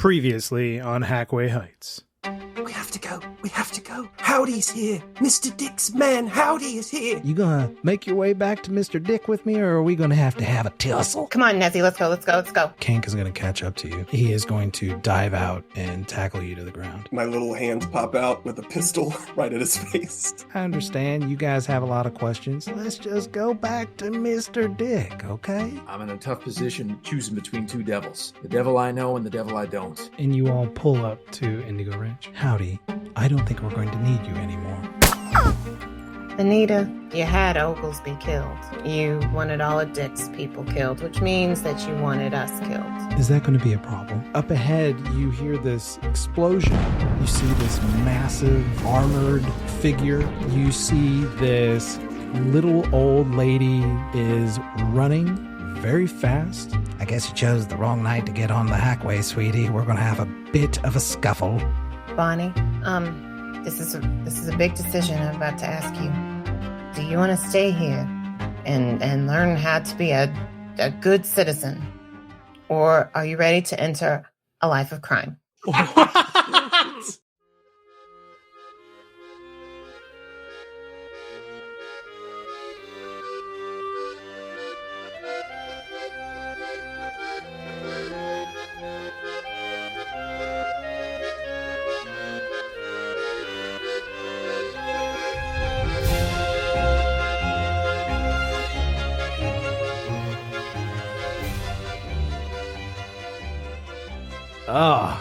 Previously on Hackway Heights. We have to go. We have to go. Howdy's here. Mr. Dick's man, Howdy is here. You gonna make your way back to Mr. Dick with me, or are we gonna have a tussle? Come on, Nezzy, let's go. Kank is gonna catch up to you. He is going to dive out and tackle you to the ground. My little hands pop out with a pistol right at his face. I understand you guys have a lot of questions. Let's just go back to Mr. Dick, okay? I'm in a tough position choosing between two devils. The devil I know and the devil I don't. And you all pull up to Indigo Ranch. Howdy, I don't think we're going to need you anymore. Anita, you had Oglesby killed. You wanted all of Dick's people killed, which means that you wanted us killed. Is that going to be a problem? Up ahead, you hear this explosion. You see this massive armored figure. You see this little old lady is running very fast. I guess you chose the wrong night to get on the Hackway, sweetie. We're going to have a bit of a scuffle. Bonnie, this is a big decision I'm about to ask you. Do you want to stay here and learn how to be a good citizen? Or are you ready to enter a life of crime?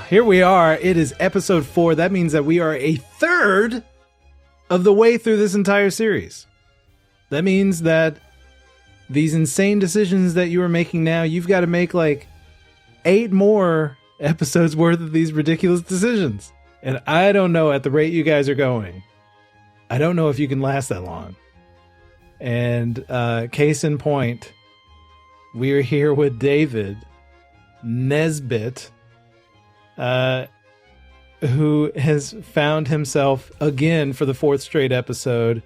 Here we are. It is episode 4. That means that we are a third of the way through this entire series. That means that these insane decisions that you are making now, you've got to make like 8 more episodes worth of these ridiculous decisions. And I don't know, at the rate you guys are going, I don't know if you can last that long. And case in point, we're here with David Nezbit, who has found himself again for the 4th straight episode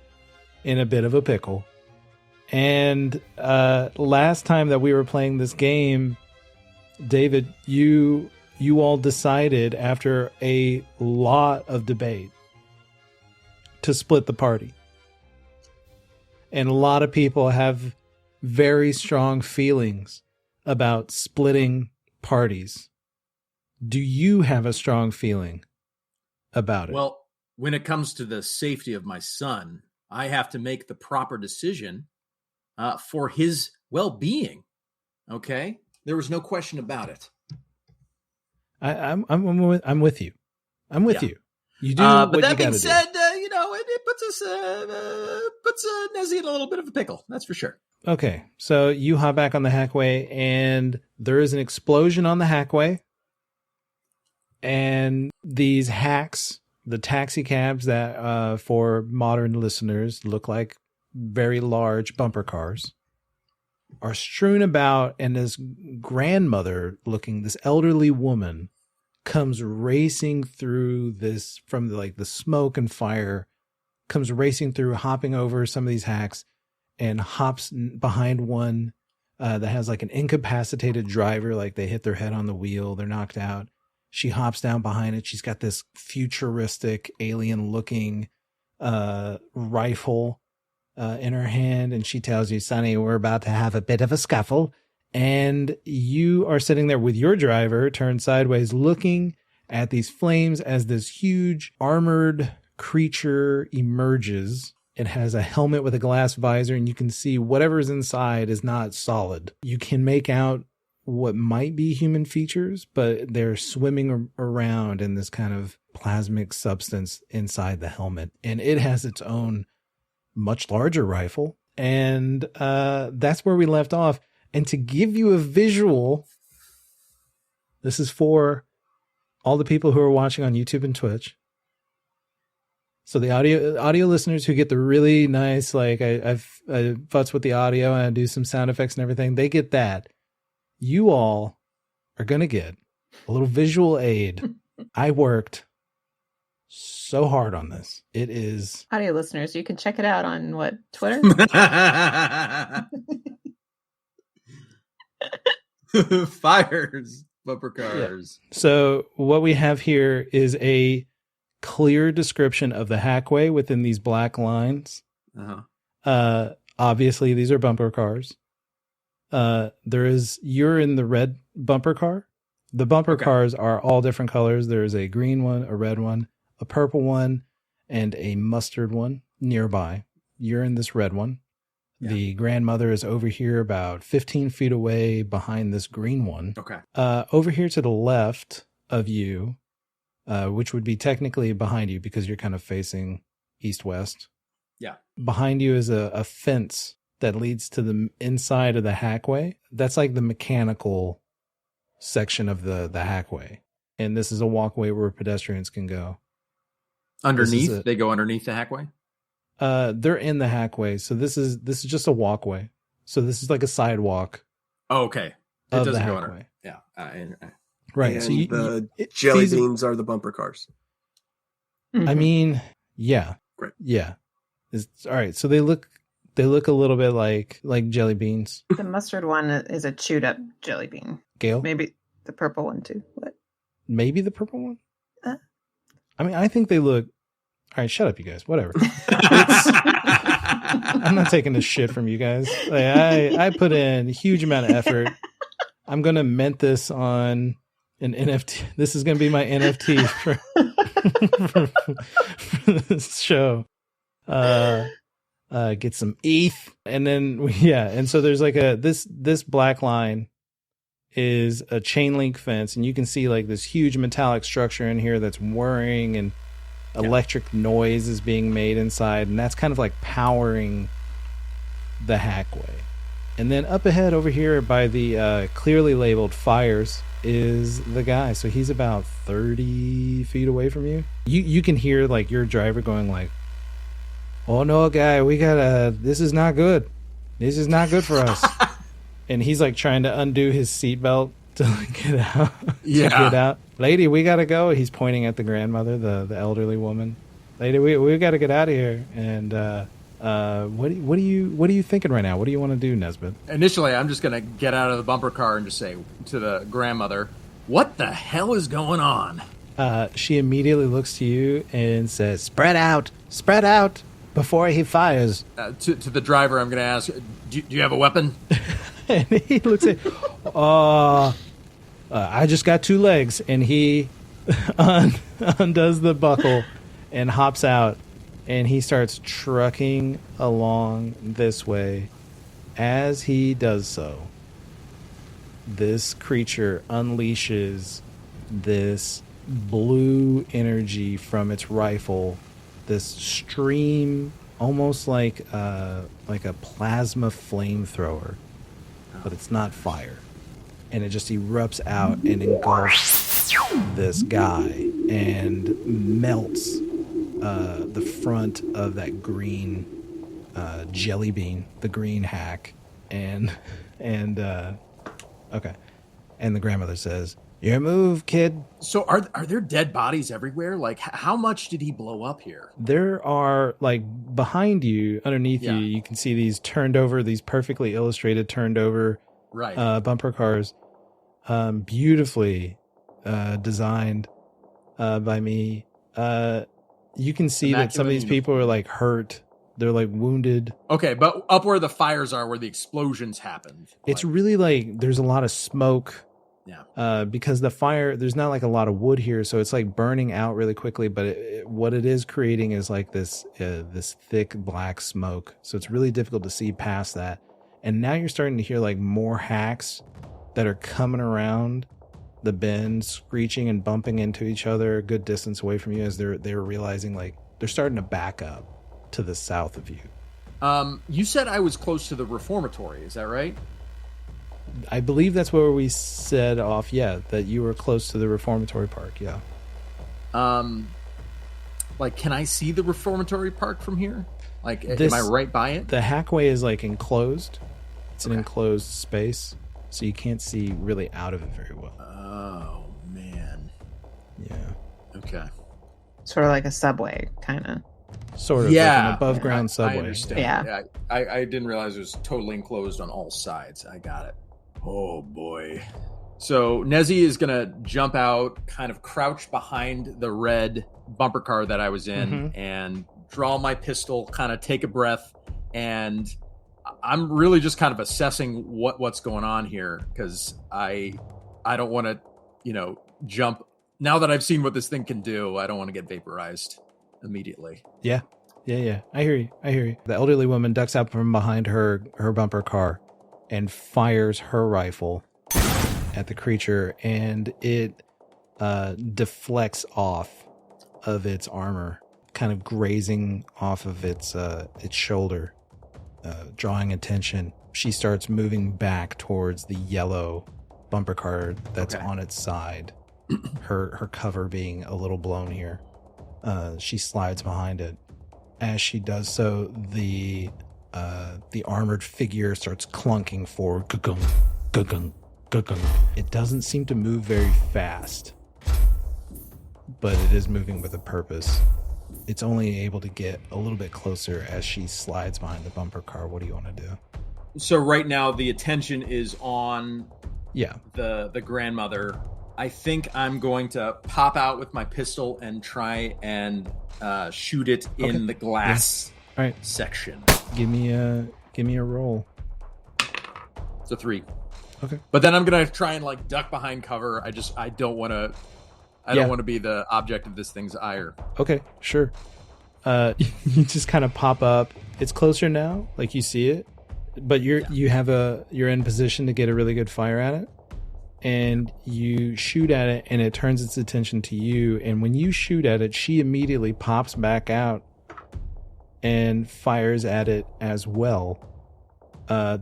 in a bit of a pickle. And last time that we were playing this game, David, you all decided after a lot of debate to split the party. And a lot of people have very strong feelings about splitting parties. Do you have a strong feeling about it? Well, when it comes to the safety of my son, I have to make the proper decision for his well-being. Okay? There was no question about it. I'm with you. I'm with you. You do. But what that you being gotta said, it puts Nezzy in a little bit of a pickle. That's for sure. Okay, so you hop back on the Hackway, and there is an explosion on the Hackway. And these hacks, the taxi cabs that for modern listeners look like very large bumper cars, are strewn about, and this grandmother looking, this elderly woman comes racing through this from the smoke and fire, comes racing through, hopping over some of these hacks, and hops behind one that has like an incapacitated driver, like they hit their head on the wheel, they're knocked out. She hops down behind it. She's got this futuristic alien-looking rifle in her hand, and she tells you, "Sonny, we're about to have a bit of a scuffle." And you are sitting there with your driver, turned sideways, looking at these flames as this huge armored creature emerges. It has a helmet with a glass visor, and you can see whatever's inside is not solid. You can make out what might be human features, but they're swimming around in this kind of plasmic substance inside the helmet. And it has its own much larger rifle. And that's where we left off. And to give you a visual, this is for all the people who are watching on YouTube and Twitch. So the audio listeners who get the really nice, like I futz with the audio and I do some sound effects and everything, they get that. You all are going to get a little visual aid. I worked so hard on this. It is... Audio listeners, you can check it out on what, Twitter? Fires. Bumper cars. Yeah. So what we have here is a clear description of the Hackway within these black lines. Obviously, these are bumper cars. You're in the red bumper car. The bumper cars are all different colors. There's a green one, a red one, a purple one, and a mustard one nearby. You're in this red one. Yeah. The grandmother is over here about 15 feet away behind this green one. Okay. Over here to the left of you, which would be technically behind you because you're kind of facing east-west. Yeah. Behind you is a fence that leads to the inside of the Hackway. That's like the mechanical section of the Hackway. And this is a walkway where pedestrians can go. Underneath? They go underneath the Hackway? They're in the Hackway. So this is just a walkway. So this is like a sidewalk. Oh, okay. It doesn't go under. Yeah. Right. And so the jelly beans are the bumper cars. Mm-hmm. I mean, yeah. Great. Yeah. All right. So they look a little bit like jelly beans. The mustard one is a chewed up jelly bean. Gail? Maybe the purple one too. What? Maybe the purple one? I mean, I think they look... All right, shut up, you guys. Whatever. I'm not taking this shit from you guys. Like, I put in a huge amount of effort. I'm going to mint this on an NFT. This is going to be my NFT for this show. Get some ETH. And then, and so there's like this black line is a chain link fence, and you can see like this huge metallic structure in here that's whirring, and electric noise is being made inside, and that's kind of like powering the Hackway. And then up ahead over here by the clearly labeled fires is the guy. So he's about 30 feet away from you. You can hear like your driver going like, "Oh no, guy, this is not good. This is not good for us." And he's like trying to undo his seatbelt to get out. Get out. Lady, we gotta go. He's pointing at the grandmother, the elderly woman. Lady, we gotta get out of here. And what are you thinking right now? What do you want to do, Nezbit? Initially, I'm just gonna get out of the bumper car and just say to the grandmother, "What the hell is going on?" She immediately looks to you and says, spread out before he fires." To the driver, I'm gonna ask, do you have a weapon? And he looks at, I just got 2 legs. And he undoes the buckle and hops out. And he starts trucking along this way. As he does so, this creature unleashes this blue energy from its rifle. This stream, almost like a plasma flamethrower. But it's not fire. And it just erupts out and engulfs this guy and melts the front of that green jelly bean, the green hack. And the grandmother says, "Your move, kid." So are there dead bodies everywhere? Like, how much did he blow up here? There are, like, behind you, underneath you, you can see these these perfectly illustrated turned over bumper cars, beautifully designed by me. You can see that some of these people are, like, hurt. They're, like, wounded. Okay, but up where the fires are, where the explosions happened. It's really, like, there's a lot of smoke. Yeah. Because the fire, there's not like a lot of wood here, so it's like burning out really quickly. But what it is creating is like this thick black smoke. So it's really difficult to see past that. And now you're starting to hear like more hacks that are coming around the bend, screeching and bumping into each other a good distance away from you as they're realizing like they're starting to back up to the south of you. You said I was close to the reformatory. Is that right? I believe that's where we said off, that you were close to the reformatory park, Like, can I see the reformatory park from here? Like, am I right by it? The Hackway is, like, enclosed. It's an enclosed space, so you can't see really out of it very well. Oh, man. Yeah. Okay. Sort of like a subway, kind of. Sort of, like an above-ground subway. I understand. Yeah. I didn't realize it was totally enclosed on all sides. I got it. Oh, boy. So Nezzy is going to jump out, kind of crouch behind the red bumper car that I was in, and draw my pistol, kind of take a breath, and I'm really just kind of assessing what's going on here, because I don't want to, jump. Now that I've seen what this thing can do, I don't want to get vaporized immediately. Yeah. I hear you. The elderly woman ducks out from behind her bumper car and fires her rifle at the creature, and it deflects off of its armor, kind of grazing off of its shoulder, drawing attention. She starts moving back towards the yellow bumper car that's on its side, her cover being a little blown here. She slides behind it. As she does so, the armored figure starts clunking forward. Gugung, gugung, gugung. It doesn't seem to move very fast, but it is moving with a purpose. It's only able to get a little bit closer as she slides behind the bumper car. What do you want to do? So right now the attention is on the grandmother. I think I'm going to pop out with my pistol and try and shoot it in the glass section. Give me a roll. It's a 3. Okay. But then I'm gonna try and like duck behind cover. I don't want to. I don't want to be the object of this thing's ire. Okay, sure. You just kind of pop up. It's closer now, like you see it, but you're in position to get a really good fire at it. And you shoot at it, and it turns its attention to you. And when you shoot at it, she immediately pops back out and fires at it as well.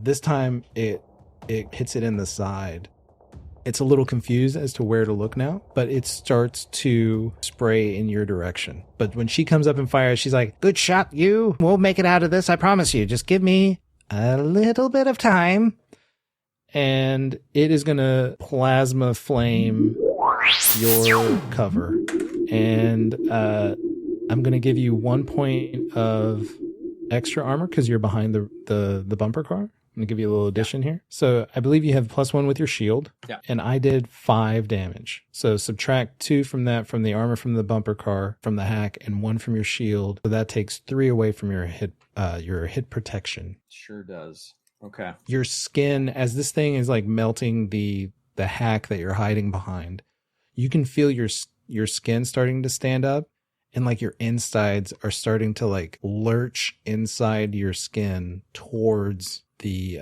This time, it hits it in the side. It's a little confused as to where to look now, but it starts to spray in your direction. But when she comes up and fires, she's like, "Good shot, you. We'll make it out of this, I promise you. Just give me a little bit of time." And it is going to plasma flame your cover. And I'm going to give you 1 point of extra armor because you're behind the bumper car. I'm going to give you a little addition here. So I believe you have +1 with your shield. Yeah. And I did 5 damage. So subtract 2 from that, from the armor from the bumper car, from the hack, and 1 from your shield. So that takes 3 away from your hit protection. Sure does. Okay. Your skin, as this thing is like melting the hack that you're hiding behind, you can feel your skin starting to stand up, and like your insides are starting to like lurch inside your skin towards the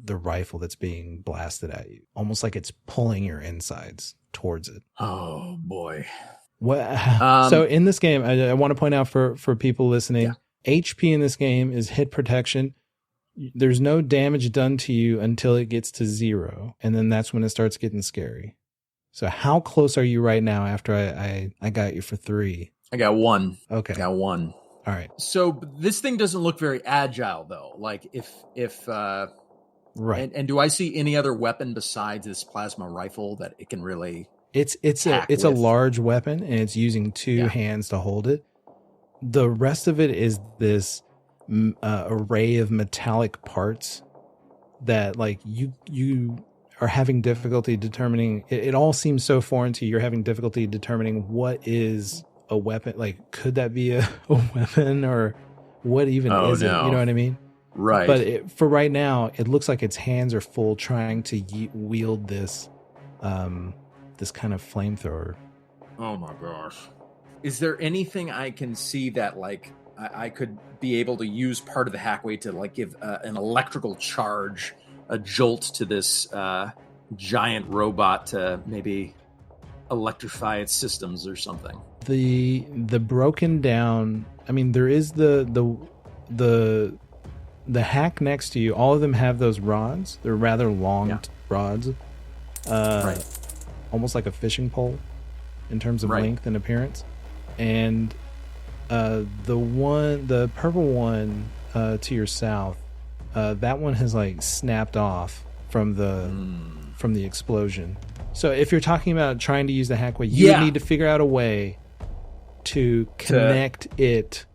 rifle that's being blasted at you, almost like it's pulling your insides towards it. Oh boy. So in this game, I want to point out for people listening, HP in this game is hit protection. There's no damage done to you until it gets to 0, and then that's when it starts getting scary. So how close are you right now after I got you for 3? I got 1. Okay. I got 1. All right. So this thing doesn't look very agile though. Like if right. And do I see any other weapon besides this plasma rifle that it can really It's a large weapon, and it's using 2 hands to hold it. The rest of it is this array of metallic parts that like you are having difficulty determining. It all seems so foreign to you. You're having difficulty determining what is a weapon. Like, could that be a weapon, or what even is it? You know what I mean? Right. But for right now, it looks like its hands are full trying to wield this this kind of flamethrower. Oh my gosh. Is there anything I can see that like I could be able to use part of the Hackway to like give an electrical charge, a jolt to this giant robot to maybe electrify its systems or something? The broken down. I mean, there is the hack next to you. All of them have those rods. They're rather long rods, right, almost like a fishing pole in terms of length and appearance. And the purple one to your south, that one has like snapped off from the explosion. So if you're talking about trying to use the Hackway, you would need to figure out a way to connect it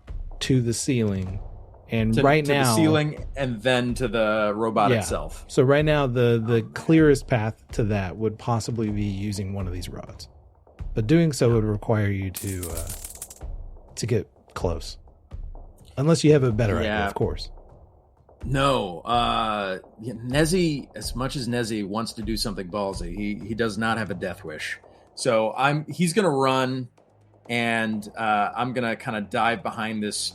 to the ceiling And to now, the ceiling and then to the robot itself. So right now, the clearest path to that would possibly be using one of these rods, but doing so would require you to get close, unless you have a better idea, of course. No, Nezzy, as much as Nezzy wants to do something ballsy, he does not have a death wish. So he's gonna run, and I'm gonna kind of dive behind this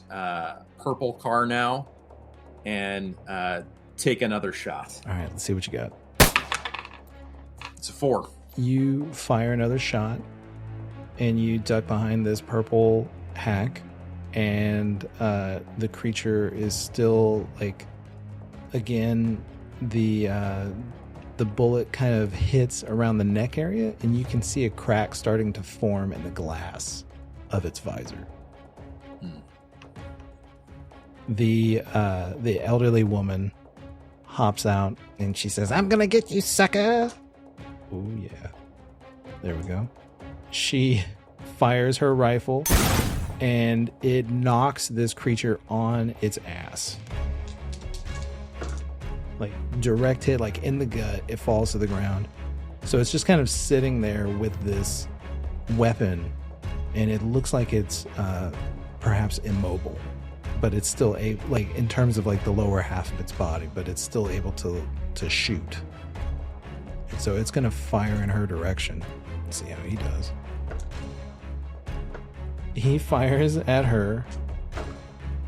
purple car now, and take another shot. All right, let's see what you got. It's a 4. You fire another shot, and you duck behind this purple hack, and the creature is still like, again, the bullet kind of hits around the neck area, and you can see a crack starting to form in the glass of its visor. The elderly woman hops out, and she says, "I'm gonna get you, sucker." Oh yeah, there we go. She fires her rifle, and it knocks this creature on its ass. Like, direct hit, like in the gut. It falls to the ground. So it's just kind of sitting there with this weapon, and it looks like it's perhaps immobile, but it's still like in terms of like the lower half of its body, but it's still able to shoot. And so it's gonna fire in her direction. Let's see how he does. He fires at her.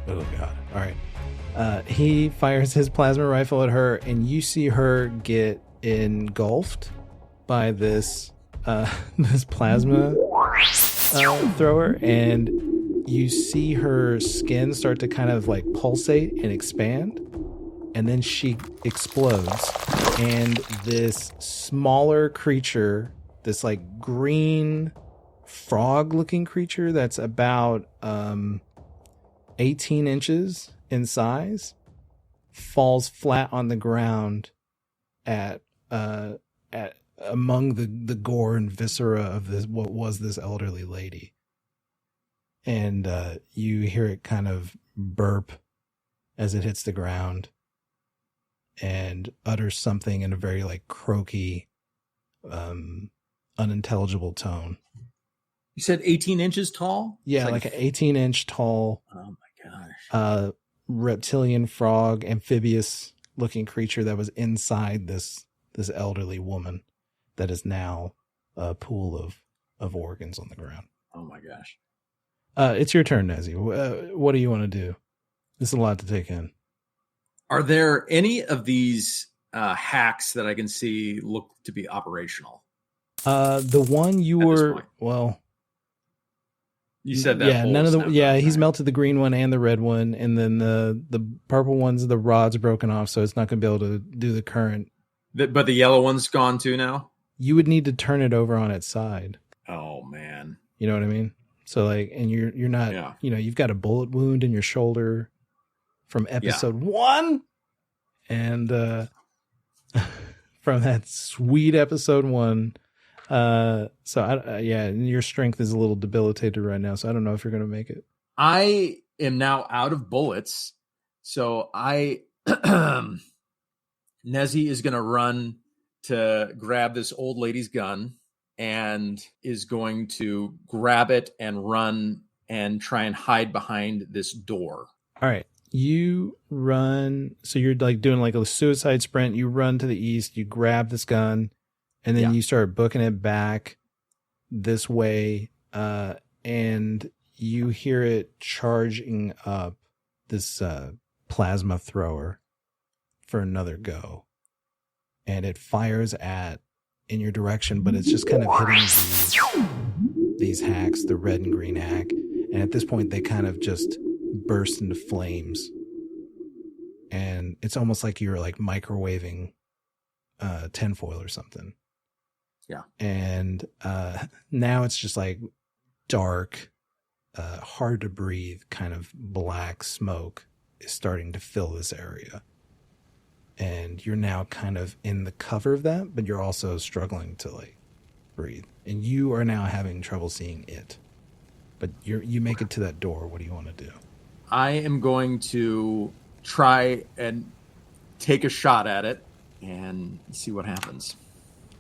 Oh god. All right. He fires his plasma rifle at her, and you see her get engulfed by this this plasma thrower, and you see her skin start to kind of like pulsate and expand, and then she explodes, and this smaller creature, this like green frog-looking creature that's about 18 inches in size, falls flat on the ground at among the gore and viscera of this what was this elderly lady. And you hear it kind of burp as it hits the ground and utters something in a very like croaky, unintelligible tone. You said 18 inches tall? Yeah, like an 18-inch tall. Oh my gosh. Reptilian frog, amphibious looking creature that was inside this elderly woman that is now a pool of organs on the ground. Oh my gosh. It's your turn, Nezzy. What do you want to do? This is a lot to take in. Are there any of these hacks that I can see look to be operational? The one you were, well, you said that. Yeah, none of the. Yeah, he's melted the green one and the red one, and then the purple one's the rod's broken off, so it's not going to be able to do the current. But the yellow one's gone too now. You would need to turn it over on its side. Oh man, you know what I mean? So like, and you're not, you know, you've got a bullet wound in your shoulder from episode 1, and from that sweet episode 1. And your strength is a little debilitated right now, so I don't know if you're going to make it. I am now out of bullets, so Nezzy is going to run to grab this old lady's gun and is going to grab it and run and try and hide behind this door. All right. You run, so you're like doing like a suicide sprint. You run to the east, you grab this gun, and then you start booking it back this way, and you hear it charging up this plasma thrower for another go. And it fires in your direction, but it's just kind of hitting these hacks, the red and green hack. And at this point, they kind of just burst into flames. And it's almost like you're like microwaving tinfoil or something. Yeah. And now it's just like dark, hard to breathe, kind of black smoke is starting to fill this area. And you're now kind of in the cover of that, but you're also struggling to like breathe. And you are now having trouble seeing it. But you make it to that door. What do you want to do? I am going to try and take a shot at it and see what happens.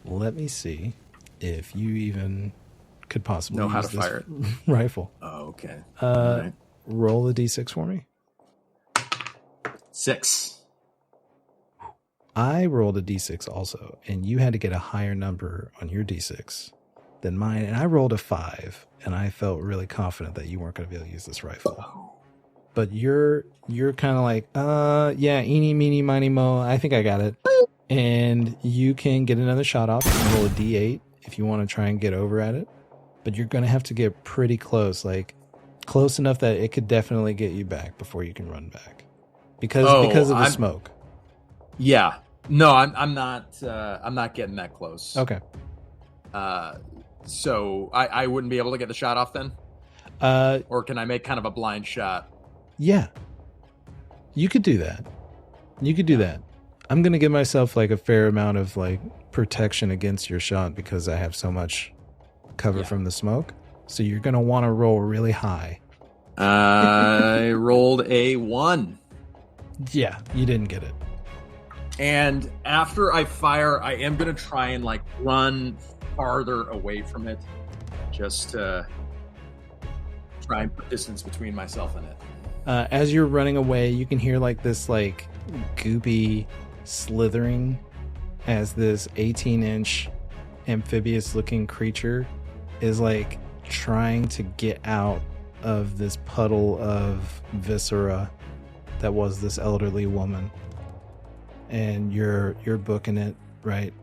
Let me see if you even could possibly know how use to this fire it. rifle. Oh, okay. Right. Roll a d6 for me. 6. I rolled a d6 also, and you had to get a higher number on your d6 than mine, and I rolled a 5, and I felt really confident that you weren't going to be able to use this rifle. But you're kind of like, yeah, eeny, meeny, miny, mo, I think I got it. And you can get another shot off. You can roll a d8 if you want to try and get over at it. But you're going to have to get pretty close, like close enough that it could definitely get you back before you can run back. Because of the smoke. Yeah. No, I'm not getting that close. Okay. So I wouldn't be able to get the shot off then? Or can I make kind of a blind shot? Yeah. You could do that. I'm going to give myself like a fair amount of like protection against your shot because I have so much cover from the smoke. So you're going to want to roll really high. I rolled a 1. Yeah, you didn't get it. And after I fire, I am going to try and like run farther away from it. Just to try and put distance between myself and it. As you're running away, you can hear like this like goopy slithering as this 18-inch amphibious looking creature is like trying to get out of this puddle of viscera that was this elderly woman. And you're booking it, right?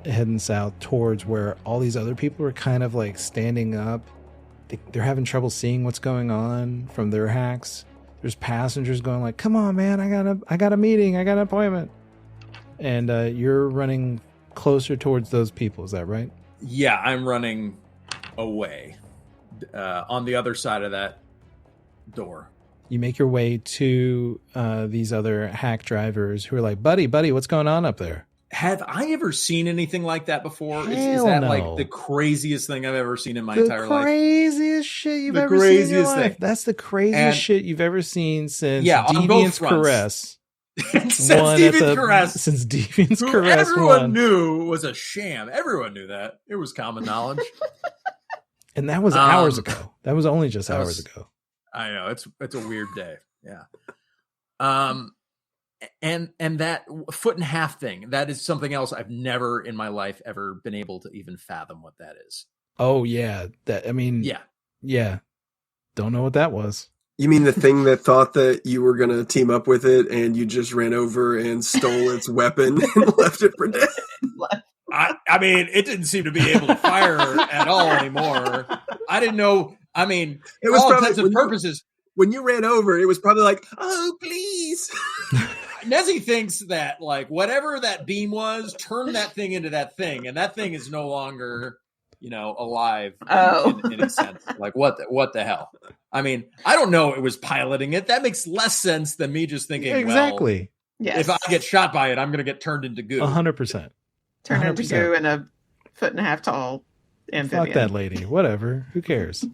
Heading south towards where all these other people are kind of like standing up. They're having trouble seeing what's going on from their hacks. There's passengers going like, "Come on, man! I got a meeting. I got an appointment." And you're running closer towards those people. Is that right? Yeah, I'm running away on the other side of that door. You make your way to these other hack drivers who are like, buddy, what's going on up there? Have I ever seen anything like that before? Is Hell that no. like the craziest thing I've ever seen in my entire life? The craziest shit you've ever seen in your life. That's the craziest shit you've ever seen since Deviant's Caress. Since Deviant's Caress everyone knew was a sham. Everyone knew that. It was common knowledge. And that was hours ago. That was only just hours ago. I know. It's a weird day. Yeah. And that 1.5 thing, that is something else I've never in my life ever been able to even fathom what that is. Oh yeah. Yeah. Don't know what that was. You mean the thing that thought that you were going to team up with it and you just ran over and stole its weapon and left it for dead? I mean, it didn't seem to be able to fire at all anymore. I didn't know. I mean, it was all intents and purposes. When you ran over, it was probably like, "Oh, please." Nezzy thinks that like whatever that beam was turned that thing into that thing, and that thing is no longer, alive in a sense. Like what the hell? I mean, I don't know. It was piloting it. That makes less sense than me just thinking. Exactly. Well, if I get shot by it, I'm going to get turned into goo. 100%. Turn into goo in a 1.5 foot tall amphibian. Fuck that lady. Whatever. Who cares?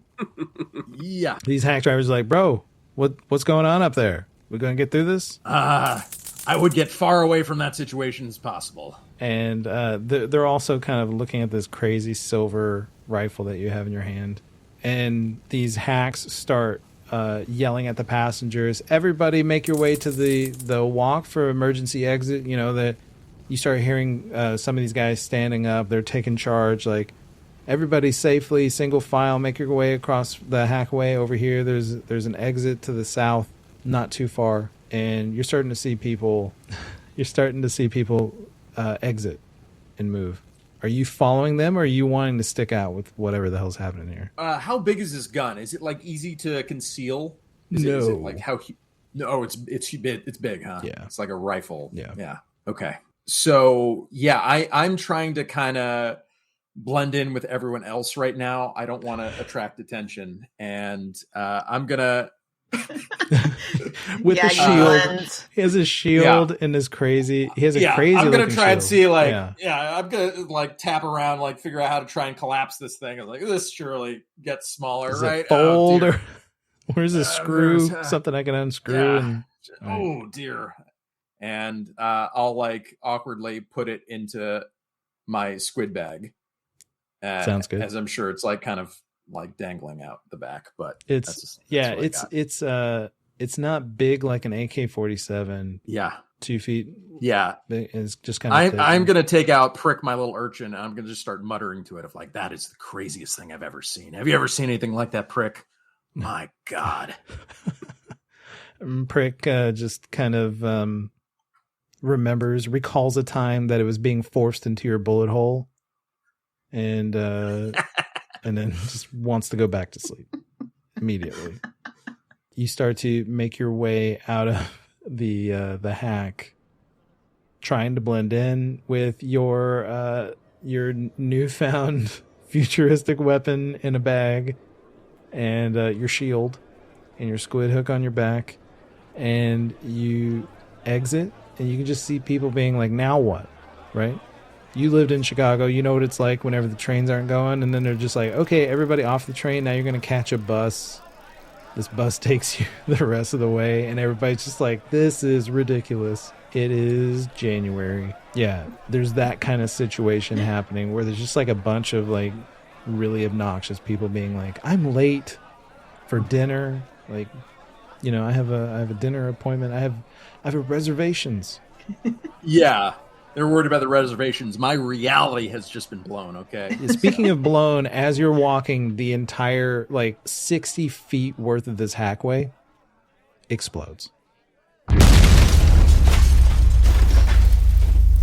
Yeah. These hack drivers are like, bro, what's going on up there? We going to get through this? I would get far away from that situation as possible. And they're also kind of looking at this crazy silver rifle that you have in your hand. And these hacks start yelling at the passengers, everybody make your way to the walk for emergency exit. That you start hearing some of these guys standing up. They're taking charge, like, everybody safely, single file, make your way across the Hackway over here. There's an exit to the south, not too far. And you're starting to see people exit and move. Are you following them, or are you wanting to stick out with whatever the hell's happening here? How big is this gun? Is it like easy to conceal? Is it like how? No, it's big, huh? Yeah, it's like a rifle. Yeah. Okay. So yeah, I'm trying to kind of blend in with everyone else right now. I don't want to attract attention, and I'm gonna. With the shield, he has a shield and is crazy. He has a crazy. I'm gonna try shield. and see, I'm gonna like tap around, like figure out how to try and collapse this thing. I'm like, this surely gets smaller, Does right? it fold or Where's a screw? Something I can unscrew. Yeah. Oh dear. And I'll like awkwardly put it into my squid bag. Sounds good. As I'm sure it's like kind of like dangling out the back, but it's not big like an AK-47. Yeah. 2 feet. Yeah. It's just kind of I'm going to prick my little urchin, and I'm going to just start muttering to it of like, that is the craziest thing I've ever seen. Have you ever seen anything like that, Prick? My God. Prick just kind of recalls a time that it was being forced into your bullet hole, and then just wants to go back to sleep immediately. You start to make your way out of the hack, trying to blend in with your newfound futuristic weapon in a bag, and your shield and your squid hook on your back, and you exit, and you can just see people being like, now what? Right? You lived in Chicago, you know what it's like whenever the trains aren't going, and then they're just like, okay, everybody off the train, now you're going to catch a bus. This bus takes you the rest of the way, and everybody's just like, this is ridiculous. It is January. Yeah, there's that kind of situation happening where there's just like a bunch of like really obnoxious people being like, I'm late for dinner. Like, you know, I have a dinner appointment. I have reservations. Yeah. They're worried about the reservations. My reality has just been blown, okay? Speaking of blown, as you're walking, the entire, 60 feet worth of this hackway explodes.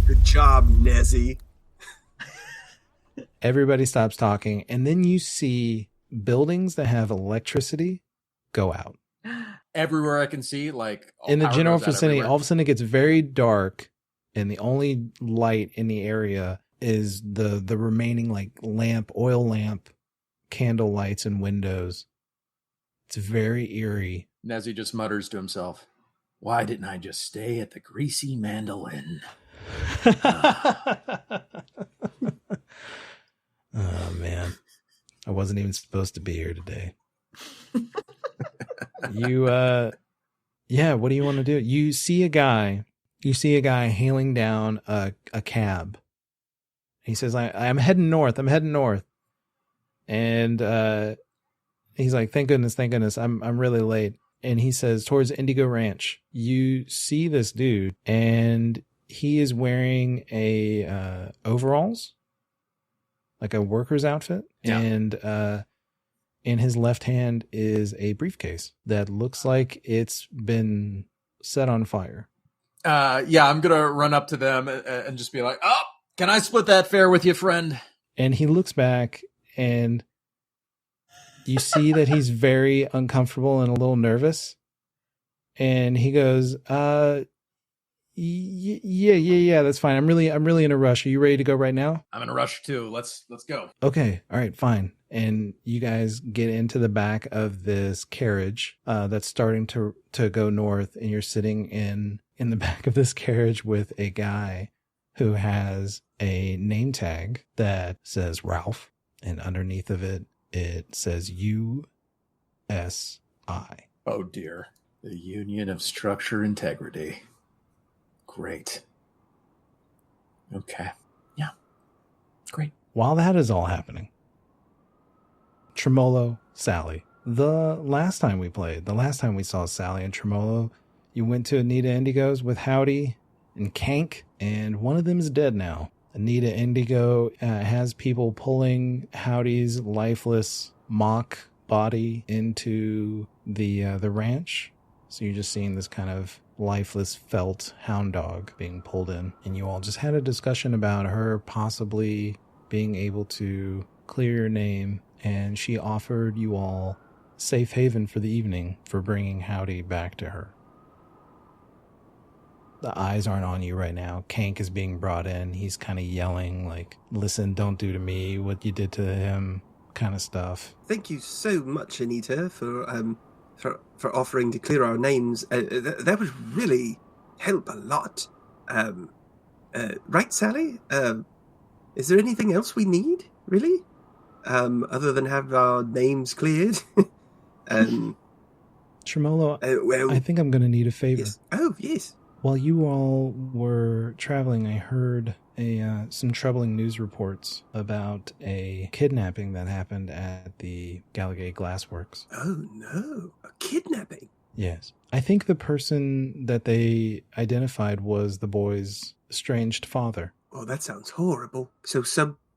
Good job, Nezzy. Everybody stops talking, and then you see buildings that have electricity go out. Everywhere I can see, in the general vicinity, all of a sudden it gets very dark. And the only light in the area is the remaining oil lamp, candle lights and windows. It's very eerie. Nezzy just mutters to himself, why didn't I just stay at the Greasy Mandolin? Oh, man. I wasn't even supposed to be here today. What do you want to do? You see a guy hailing down a cab. He says, I'm heading north. And he's like, thank goodness. I'm really late. And he says, towards Indigo Ranch. You see this dude, and he is wearing a overalls, like a worker's outfit. Yeah. And in his left hand is a briefcase that looks like it's been set on fire. I'm going to run up to them and just be like, oh, can I split that fare with you, friend? And he looks back, and you see that he's very uncomfortable and a little nervous. And he goes, yeah, that's fine. I'm really in a rush. Are you ready to go right now? I'm in a rush too. Let's go. Okay. All right, fine. And you guys get into the back of this carriage that's starting to go north, and you're sitting in the back of this carriage with a guy who has a name tag that says Ralph, and underneath of it, it says USI. Oh dear. The Union of Structure Integrity. Great. Okay. Yeah. Great. While that is all happening, Tremolo, Sallie. The last time we saw Sallie and Tremolo, you went to Anita Indigo's with Howdy and Kank, and one of them is dead now. Anita Indigo has people pulling Howdy's lifeless mock body into the ranch. So you're just seeing this kind of lifeless felt hound dog being pulled in. And you all just had a discussion about her possibly being able to clear your name. And she offered you all safe haven for the evening for bringing Howdy back to her. The eyes aren't on you right now. Kank is being brought in. He's kind of yelling like, listen, don't do to me what you did to him, kind of stuff. Thank you so much, Anita, for offering to clear our names. That would really help a lot. Right, Sallie? Is there anything else we need, really? Other than have our names cleared? Tremolo, well, I think I'm going to need a favor. yes. Oh, yes. While you all were traveling, I heard some troubling news reports about a kidnapping that happened at the Gallagher Glassworks. Oh, no. A kidnapping? Yes. I think the person that they identified was the boy's estranged father. Oh, that sounds horrible. So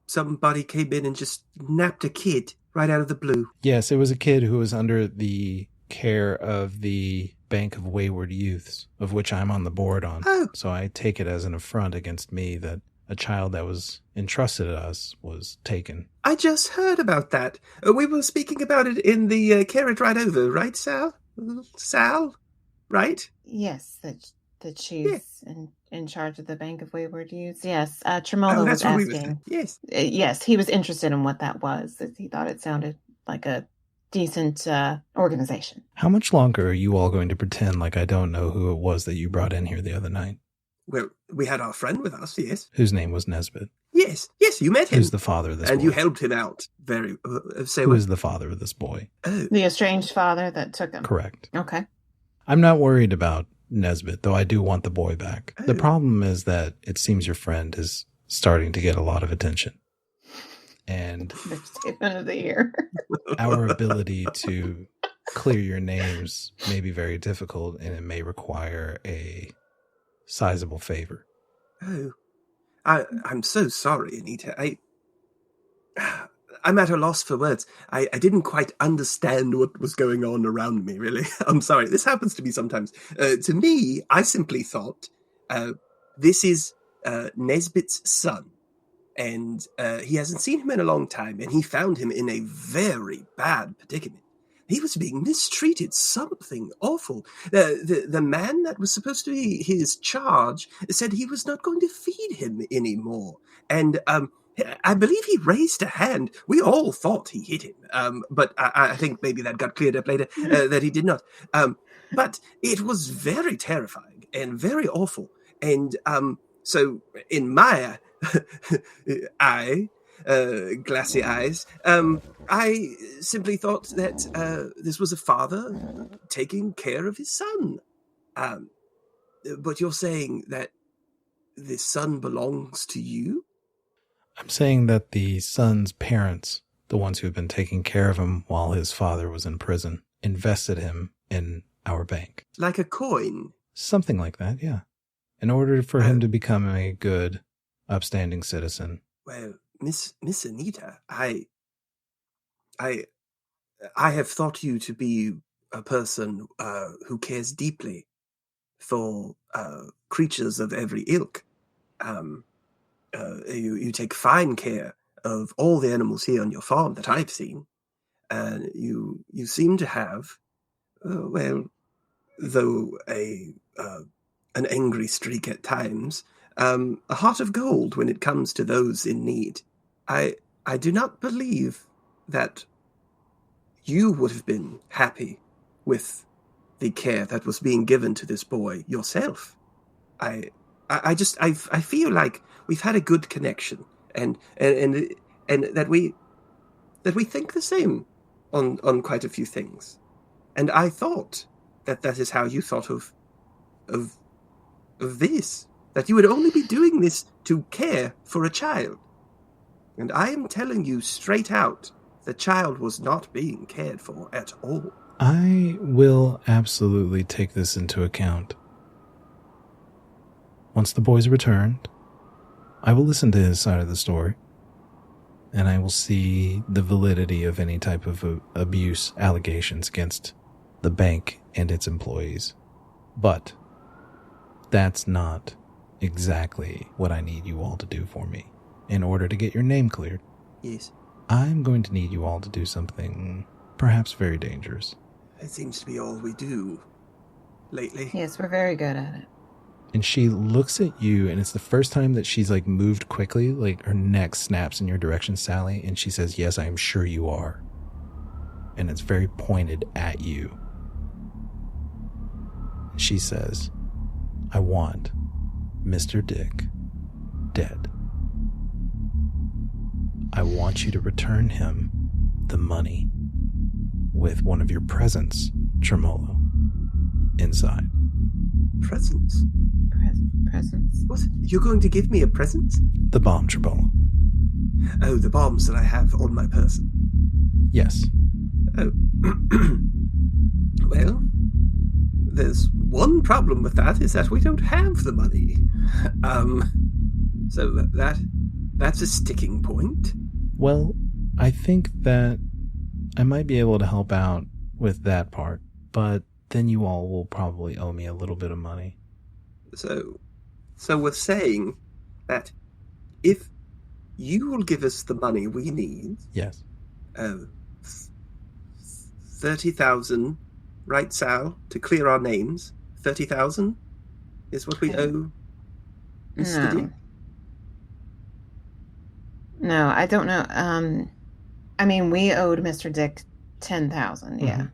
somebody came in and just napped a kid right out of the blue. Yes, it was a kid who was under the care of the Bank of Wayward Youths, of which I'm on the board on. Oh. So I take it as an affront against me that a child that was entrusted to us was taken. I just heard about that. We were speaking about it in the carriage ride over, right, Sal? Sal? Right? Yes, that she's in charge of the Bank of Wayward Youths. Yes, Tremolo was that's what asking. Yes. Yes, he was interested in what that was. He thought it sounded like a decent organization. How much longer are you all going to pretend like I don't know who it was that you brought in here the other night? Well, we had our friend with us, yes. Whose name was Nezbit? Yes, you met him. Who's the father of this boy? And you helped him out very... Who is the father of this boy? Oh. The estranged father that took him. Correct. Okay. I'm not worried about Nezbit, though I do want the boy back. Oh. The problem is that it seems your friend is starting to get a lot of attention. And Statement of the year. our ability to clear your names may be very difficult, and it may require a sizable favor. Oh. I'm so sorry, Anita. I'm at a loss for words. I didn't quite understand what was going on around me, really. I'm sorry. This happens to me sometimes. To me, I simply thought this is Nezbit's son. And he hasn't seen him in a long time, and he found him in a very bad predicament. He was being mistreated, something awful. The man that was supposed to be his charge said he was not going to feed him anymore. And I believe he raised a hand. We all thought he hit him, but I think maybe that got cleared up later, that he did not. But it was very terrifying and very awful. And so in my glassy eyes, I simply thought that this was a father taking care of his son. But you're saying that this son belongs to you? I'm saying that the son's parents, the ones who have been taking care of him while his father was in prison, invested him in our bank. Like a coin? Something like that, yeah. In order for him to become a good, upstanding citizen. Well, Miss Anita, I have thought you to be a person who cares deeply for creatures of every ilk. You take fine care of all the animals here on your farm that I've seen. You seem to have, well, though an angry streak at times, a heart of gold when it comes to those in need. I do not believe that you would have been happy with the care that was being given to this boy yourself. I feel like we've had a good connection, and that we think the same on quite a few things. And I thought that is how you thought of this, that you would only be doing this to care for a child. And I am telling you straight out, the child was not being cared for at all. I will absolutely take this into account. Once the boy's returned, I will listen to his side of the story, and I will see the validity of any type of abuse allegations against the bank and its employees. But that's not exactly what I need you all to do for me in order to get your name cleared. Yes. I'm going to need you all to do something perhaps very dangerous. It seems to be all we do lately. Yes, we're very good at it. And she looks at you, and it's the first time that she's like moved quickly, like her neck snaps in your direction, Sally, and she says, "Yes, I am sure you are." And it's very pointed at you. She says, "I want Mr. Dick dead. I want you to return him the money with one of your presents, Tremolo." inside. Presents? Presents? What? You're going to give me a present? The bomb, Tremolo. Oh, the bombs that I have on my person. Yes. Oh. Well, there's one problem with that, is that we don't have the money. So that's a sticking point. Well, I think that I might be able to help out with that part, but then you all will probably owe me a little bit of money. So we're saying that if you will give us the money we need... Yes. 30,000, right, Sal? To clear our names, 30,000 is what we owe Mr. Dick? No, I don't know. I mean, we owed Mr. Dick 10,000, yeah. Mm-hmm.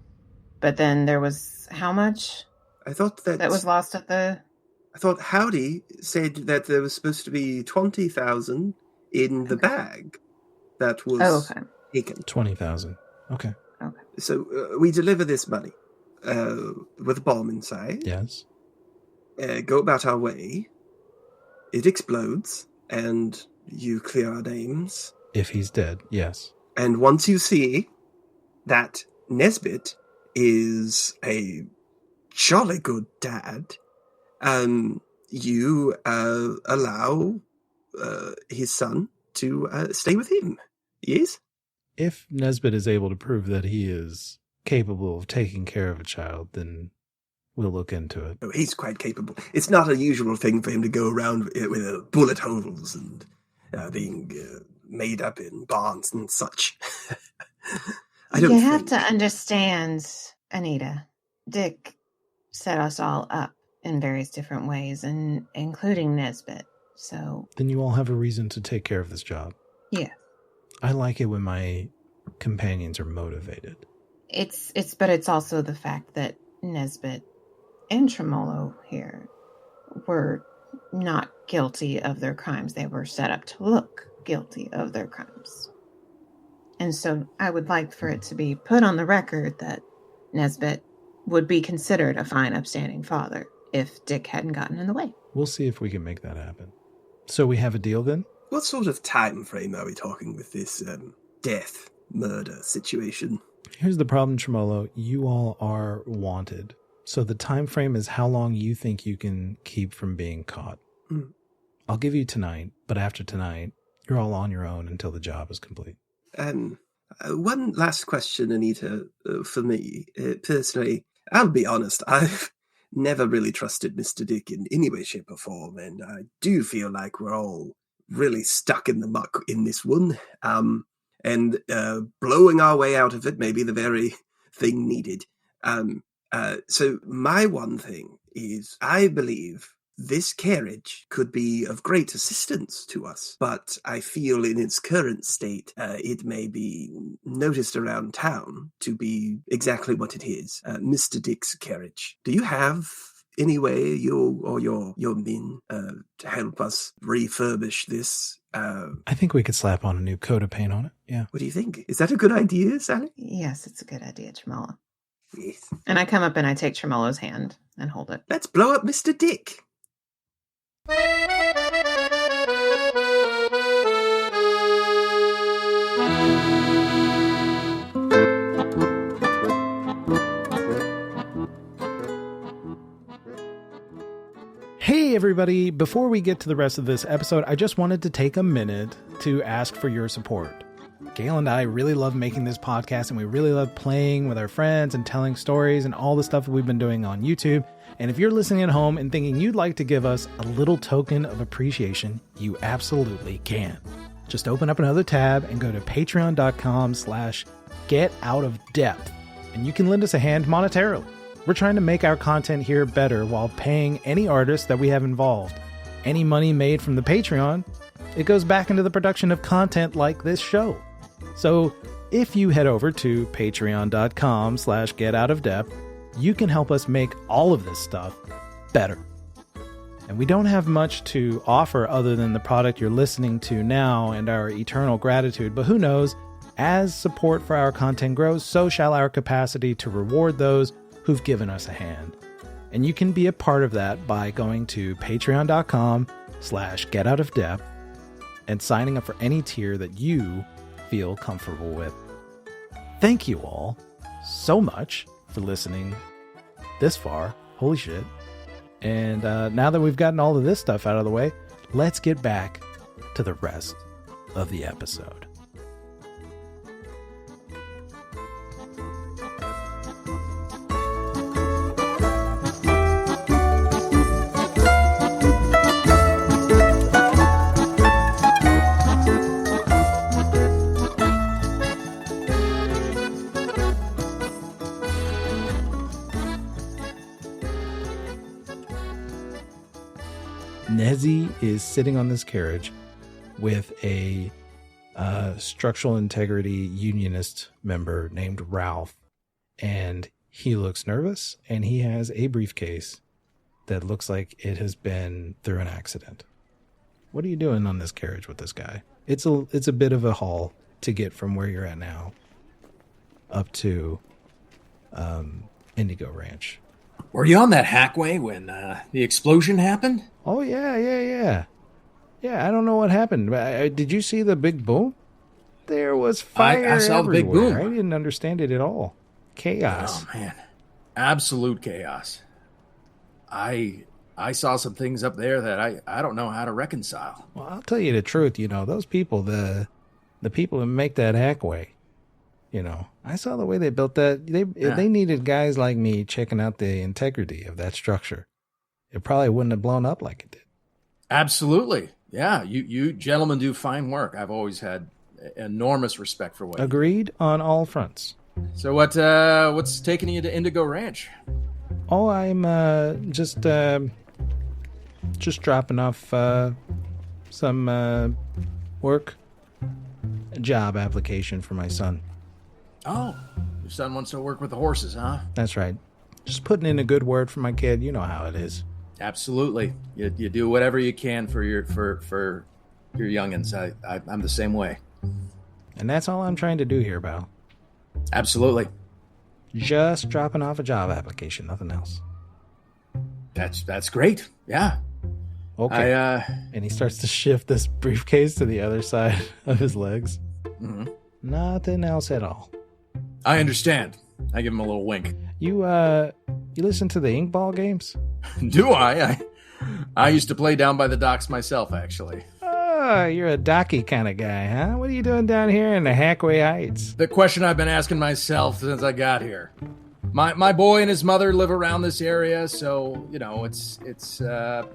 But then there was how much? I thought that was lost at the... I thought Howdy said that there was supposed to be 20,000 in the bag that was taken. 20,000. Okay. So we deliver this money with a bomb inside. Yes. Go about our way. It explodes, and you clear our names. If he's dead, yes. And once you see that Nezbit is a jolly good dad, you allow his son to stay with him. Yes? If Nezbit is able to prove that he is capable of taking care of a child, then we'll look into it. Oh, he's quite capable. It's not a usual thing for him to go around with bullet holes and being made up in barns and such. You have to understand, Anita. Dick set us all up in various different ways, and including Nezbit. So then you all have a reason to take care of this job. Yeah. I like it when my companions are motivated. But it's also the fact that Nezbit and Tremolo here were not guilty of their crimes. They were set up to look guilty of their crimes. And so I would like for it to be put on the record that Nezbit would be considered a fine, upstanding father if Dick hadn't gotten in the way. We'll see if we can make that happen. So we have a deal then? What sort of time frame are we talking with this death, murder situation? Here's the problem, Tremolo. You all are wanted. So the time frame is how long you think you can keep from being caught. Mm. I'll give you tonight, but after tonight, you're all on your own until the job is complete. One last question, Anita, for me. Personally, I'll be honest, I've never really trusted Mr. Dick in any way, shape, or form, and I do feel like we're all really stuck in the muck in this one, and blowing our way out of it may be the very thing needed. So my one thing is, I believe this carriage could be of great assistance to us, but I feel in its current state, it may be noticed around town to be exactly what it is, Mr. Dick's carriage. Do you have any way, you or your men, to help us refurbish this? I think we could slap on a new coat of paint on it, yeah. What do you think? Is that a good idea, Sally? Yes, it's a good idea, Tremolo. Yes. And I come up and I take Tremolo's hand and hold it. Let's blow up Mr. Dick. Hey everybody, before we get to the rest of this episode, I just wanted to take a minute to ask for your support. Gail and I really love making this podcast, and we really love playing with our friends and telling stories and all the stuff that we've been doing on YouTube. And if you're listening at home and thinking you'd like to give us a little token of appreciation, you absolutely can. Just open up another tab and go to patreon.com/getoutofdepth, and you can lend us a hand monetarily. We're trying to make our content here better while paying any artists that we have involved. Any money made from the Patreon, it goes back into the production of content like this show. So if you head over to patreon.com/getoutofdepth, you can help us make all of this stuff better. And we don't have much to offer other than the product you're listening to now and our eternal gratitude, but who knows, as support for our content grows, so shall our capacity to reward those who've given us a hand. And you can be a part of that by going to patreon.com/getoutofdepth and signing up for any tier that you feel comfortable with. Thank you all so much for listening this far. Holy shit. And now that we've gotten all of this stuff out of the way, let's get back to the rest of the episode. Nezzy is sitting on this carriage with a structural integrity unionist member named Ralph, and he looks nervous, and he has a briefcase that looks like it has been through an accident. What are you doing on this carriage with this guy? It's a bit of a haul to get from where you're at now up to Indigo Ranch. Were you on that Hackway when the explosion happened? Oh, yeah. Yeah, I don't know what happened. Did you see the big boom? There was fire I saw everywhere. the big boom. I didn't understand it at all. Chaos. Oh, man. Absolute chaos. I saw some things up there that I don't know how to reconcile. Well, I'll tell you the truth. Those people, the people that make that Hackway, I saw the way they built that. They needed guys like me checking out the integrity of that structure. It probably wouldn't have blown up like it did. Absolutely. Yeah, you gentlemen do fine work. I've always had enormous respect for what Agreed on all fronts. So what's taking you to Indigo Ranch? Oh, I'm just dropping off some work, a job application for my son. Oh, your son wants to work with the horses, huh? That's right. Just putting in a good word for my kid. You know how it is. Absolutely. You do whatever you can for your youngins. I'm the same way. And that's all I'm trying to do here, Val. Absolutely. Just dropping off a job application, nothing else. That's great. Yeah. Okay. And he starts to shift this briefcase to the other side of his legs. Mm-hmm. Nothing else at all. I understand. I give him a little wink. You listen to the Inkball games? Do I? I used to play down by the docks myself, actually. Oh, you're a docky kind of guy, huh? What are you doing down here in the Hackway Heights? The question I've been asking myself since I got here. My boy and his mother live around this area, so, it's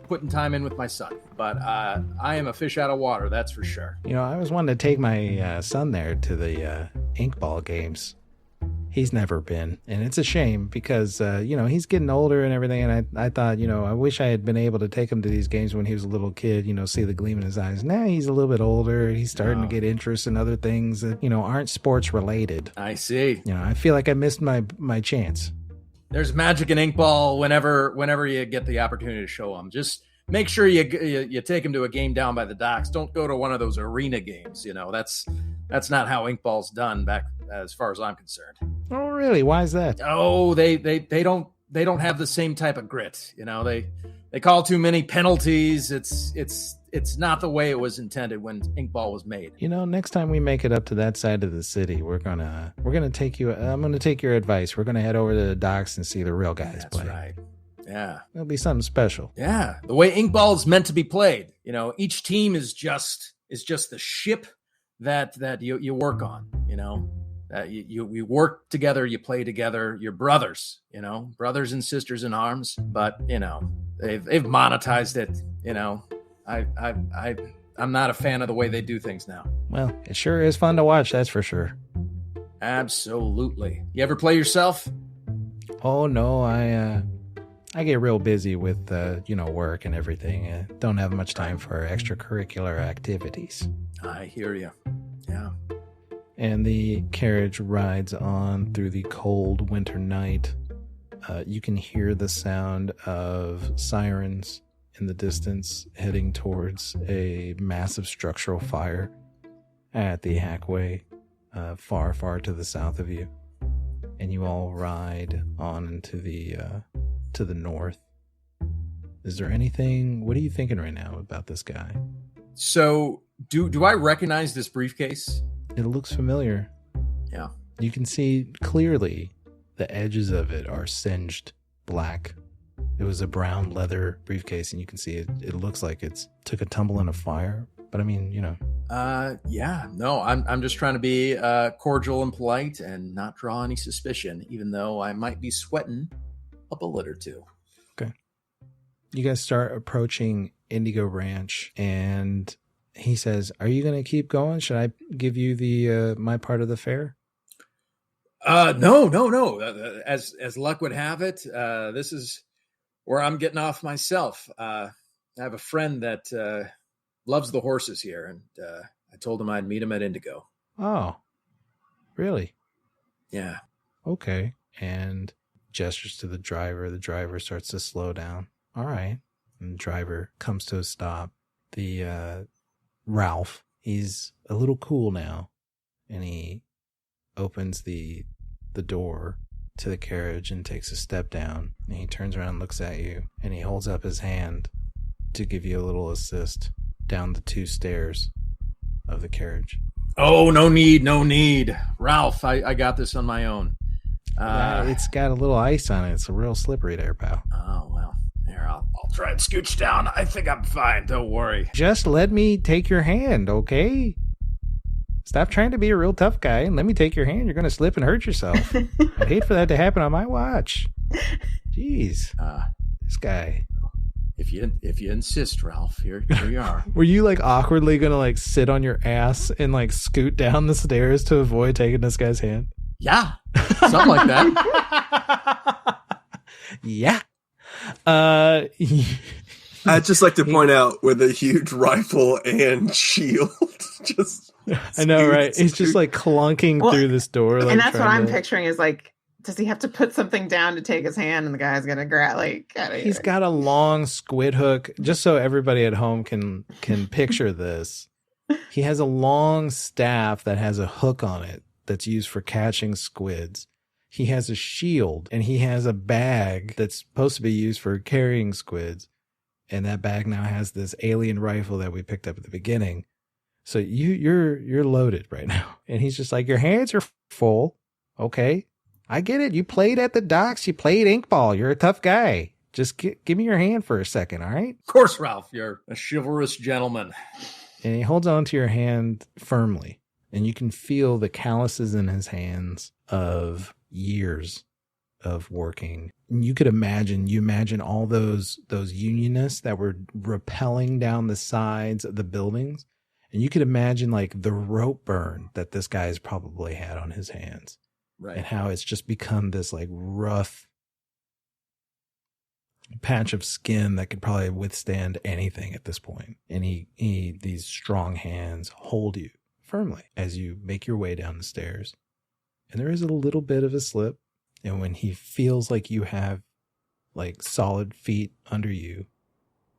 putting time in with my son. But I am a fish out of water, that's for sure. I was wanting to take my son there to the Inkball games. He's never been, and it's a shame because, he's getting older and everything, and I thought, I wish I had been able to take him to these games when he was a little kid, see the gleam in his eyes. Now he's a little bit older, he's starting to get interest in other things that, aren't sports related. I see. I feel like I missed my chance. There's magic in Inkball whenever you get the opportunity to show him. Just make sure you take him to a game down by the docks. Don't go to one of those arena games, That's not how Inkball's done back as far as I'm concerned. Oh, really? Why is that? Oh, they don't have the same type of grit. They call too many penalties. It's not the way it was intended when Inkball was made. Next time we make it up to that side of the city, we're gonna take you. I'm gonna take your advice. We're gonna head over to the docks and see the real guys play. That's right. Yeah, it'll be something special. Yeah, the way Inkball is meant to be played. Each team is just the ship that you work on. You work together, you play together, you're brothers, brothers and sisters in arms, but they've monetized it. I'm not a fan of the way they do things now. Well, it sure is fun to watch, that's for sure. Absolutely. You ever play yourself? Oh no, I get real busy with work and everything. I don't have much time for extracurricular activities. I hear you. Yeah. And the carriage rides on through the cold winter night. You can hear the sound of sirens in the distance heading towards a massive structural fire at the Hackway, far, far to the south of you. And you all ride on into the to the north. Is there anything, what are you thinking right now about this guy? So do I recognize this briefcase? It looks familiar. Yeah. You can see clearly the edges of it are singed black. It was a brown leather briefcase, and you can see it looks like it's took a tumble in a fire. But I mean, yeah, no, I'm just trying to be cordial and polite and not draw any suspicion, even though I might be sweating a bullet or two. Okay. You guys start approaching Indigo Ranch, and he says, "Are you going to keep going? Should I give you the my part of the fare?" No. As luck would have it, this is where I'm getting off myself. I have a friend that loves the horses here, and I told him I'd meet him at Indigo. Oh, really? Yeah. Okay. And gestures to the driver. The driver starts to slow down. All right. And the driver comes to a stop. The Ralph, he's a little cool now, and he opens the door to the carriage and takes a step down, and he turns around and looks at you, and he holds up his hand to give you a little assist down the 2 stairs of the carriage. Oh, no need. Ralph, I got this on my own. It's got a little ice on it. It's real slippery there, pal. Oh, well, here, I'll try and scooch down. I think I'm fine. Don't worry. Just let me take your hand, okay? Stop trying to be a real tough guy and let me take your hand. You're going to slip and hurt yourself. I'd hate for that to happen on my watch. Jeez. This guy. If you insist, Ralph, here you are. Were you like awkwardly going to like sit on your ass and like scoot down the stairs to avoid taking this guy's hand? Yeah. Something like that. Yeah. I'd just like to point out with a huge rifle and shield. I know, right? He's just like clunking through this door. Like, and that's what I'm picturing is like, does he have to put something down to take his hand and the guy's going to grab like... He's got a long squid hook, just so everybody at home can picture this. He has a long staff that has a hook on it that's used for catching squids. He has a shield, and he has a bag that's supposed to be used for carrying squids. And that bag now has this alien rifle that we picked up at the beginning. So you're loaded right now. And he's just like, your hands are full. Okay. I get it. You played at the docks. You played inkball. You're a tough guy. Just give me your hand for a second. All right. Of course, Ralph. You're a chivalrous gentleman. And he holds on to your hand firmly. And you can feel the calluses in his hands of years of working. You imagine all those unionists that were rappelling down the sides of the buildings. And you could imagine like the rope burn that this guy's probably had on his hands. Right. And how it's just become this like rough patch of skin that could probably withstand anything at this point. And these strong hands hold you firmly as you make your way down the stairs. And there is a little bit of a slip. And when he feels like you have like solid feet under you,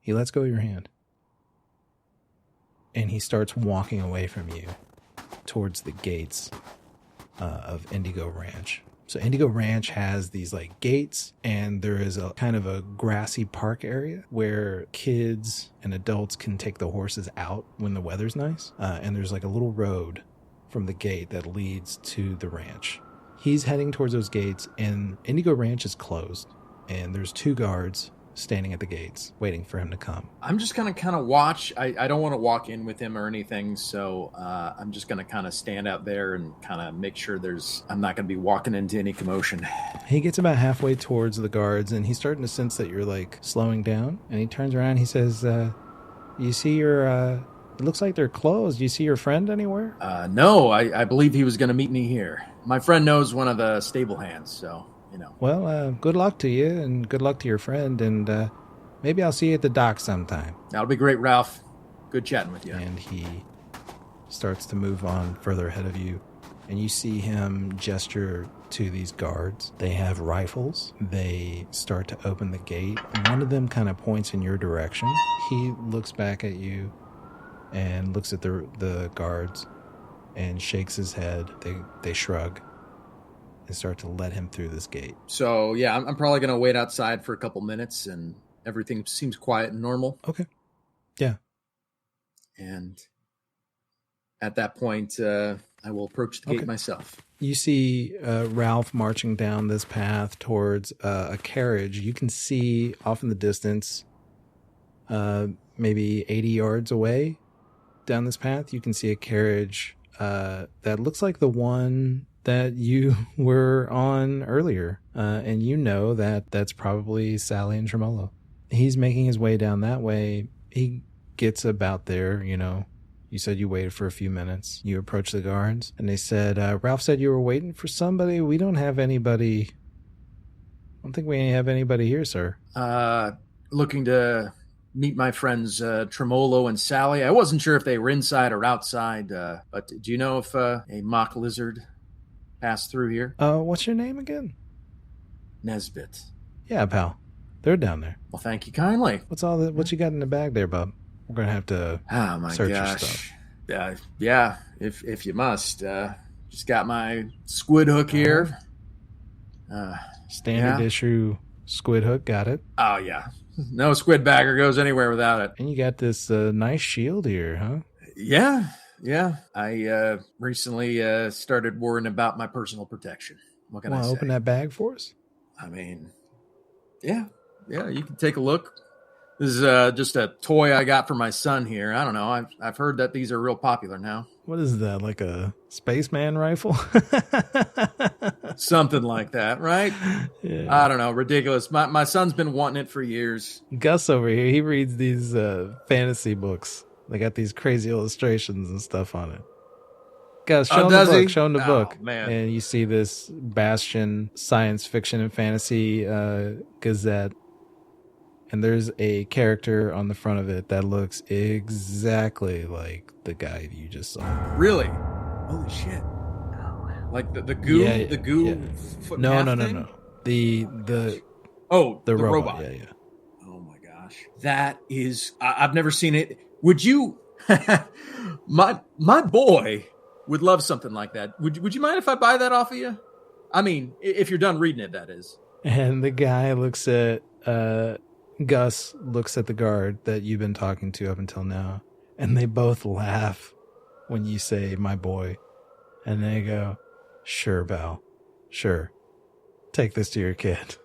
he lets go of your hand. And he starts walking away from you towards the gates of Indigo Ranch. So Indigo Ranch has these like gates, and there is a kind of a grassy park area where kids and adults can take the horses out when the weather's nice. And there's like a little road from the gate that leads to the ranch. He's heading towards those gates, and Indigo Ranch is closed. And there's 2 guards standing at the gates waiting for him to come. I'm just going to kind of watch. I don't want to walk in with him or anything, so I'm just going to kind of stand out there and kind of make sure I'm not going to be walking into any commotion. He gets about halfway towards the guards, and he's starting to sense that you're like slowing down, and he turns around and he says, you see your it looks like they're closed. Do you see your friend anywhere? No, I believe he was going to meet me here. My friend knows one of the stable hands, so Well, good luck to you, and good luck to your friend, and maybe I'll see you at the dock sometime. That'll be great, Ralph. Good chatting with you. And he starts to move on further ahead of you, and you see him gesture to these guards. They have rifles. They start to open the gate. One of them kind of points in your direction. He looks back at you and looks at the guards and shakes his head. They shrug. and start to let him through this gate. So, yeah, I'm probably going to wait outside for a couple minutes, and everything seems quiet and normal. Okay. Yeah. And at that point, I will approach the gate myself. You see Ralph marching down this path towards a carriage. You can see off in the distance, maybe 80 yards away down this path, you can see a carriage that looks like the one that you were on earlier. And you know that that's probably Sallie and Tremolo. He's making his way down that way. He gets about there, you know. You said you waited for a few minutes. You approached the guards, and they said, Ralph said you were waiting for somebody. We don't have anybody. I don't think we have anybody here, sir. Looking to meet my friends Tremolo and Sallie. I wasn't sure if they were inside or outside, but do you know if a mock lizard passed through here? What's your name again? Nezbit. Yeah, pal. They're down there. Well, thank you kindly. What you got in the bag there, bub? We're going to have to search your stuff. Yeah, if you must. Just got my squid hook here. Standard issue squid hook, got it. Oh, yeah. No squid bagger goes anywhere without it. And you got this nice shield here, huh? Yeah. I recently started worrying about my personal protection. What can I say? Want to open that bag for us? I mean, yeah, you can take a look. This is just a toy I got for my son here. I don't know. I've heard that these are real popular now. What is that, like a spaceman rifle? Something like that, right? Yeah. I don't know. Ridiculous. My son's been wanting it for years. Gus over here, he reads these fantasy books. They got these crazy illustrations and stuff on it. Gus, show him the book. Show him the book. Man. And you see this Bastion science fiction and fantasy gazette. And there's a character on the front of it that looks exactly like the guy you just saw. Really? Holy shit. Oh, wow. Like the goo? Yeah, the goo? yeah. Foot No. thing? The robot. Yeah. Oh my gosh. That is, I've never seen it. Would you, my boy would love something like that. Would you mind if I buy that off of you? I mean, if you're done reading it, that is. And the guy looks at, Gus looks at the guard that you've been talking to up until now, and they both laugh when you say my boy, and they go, sure, Val, sure, take this to your kid.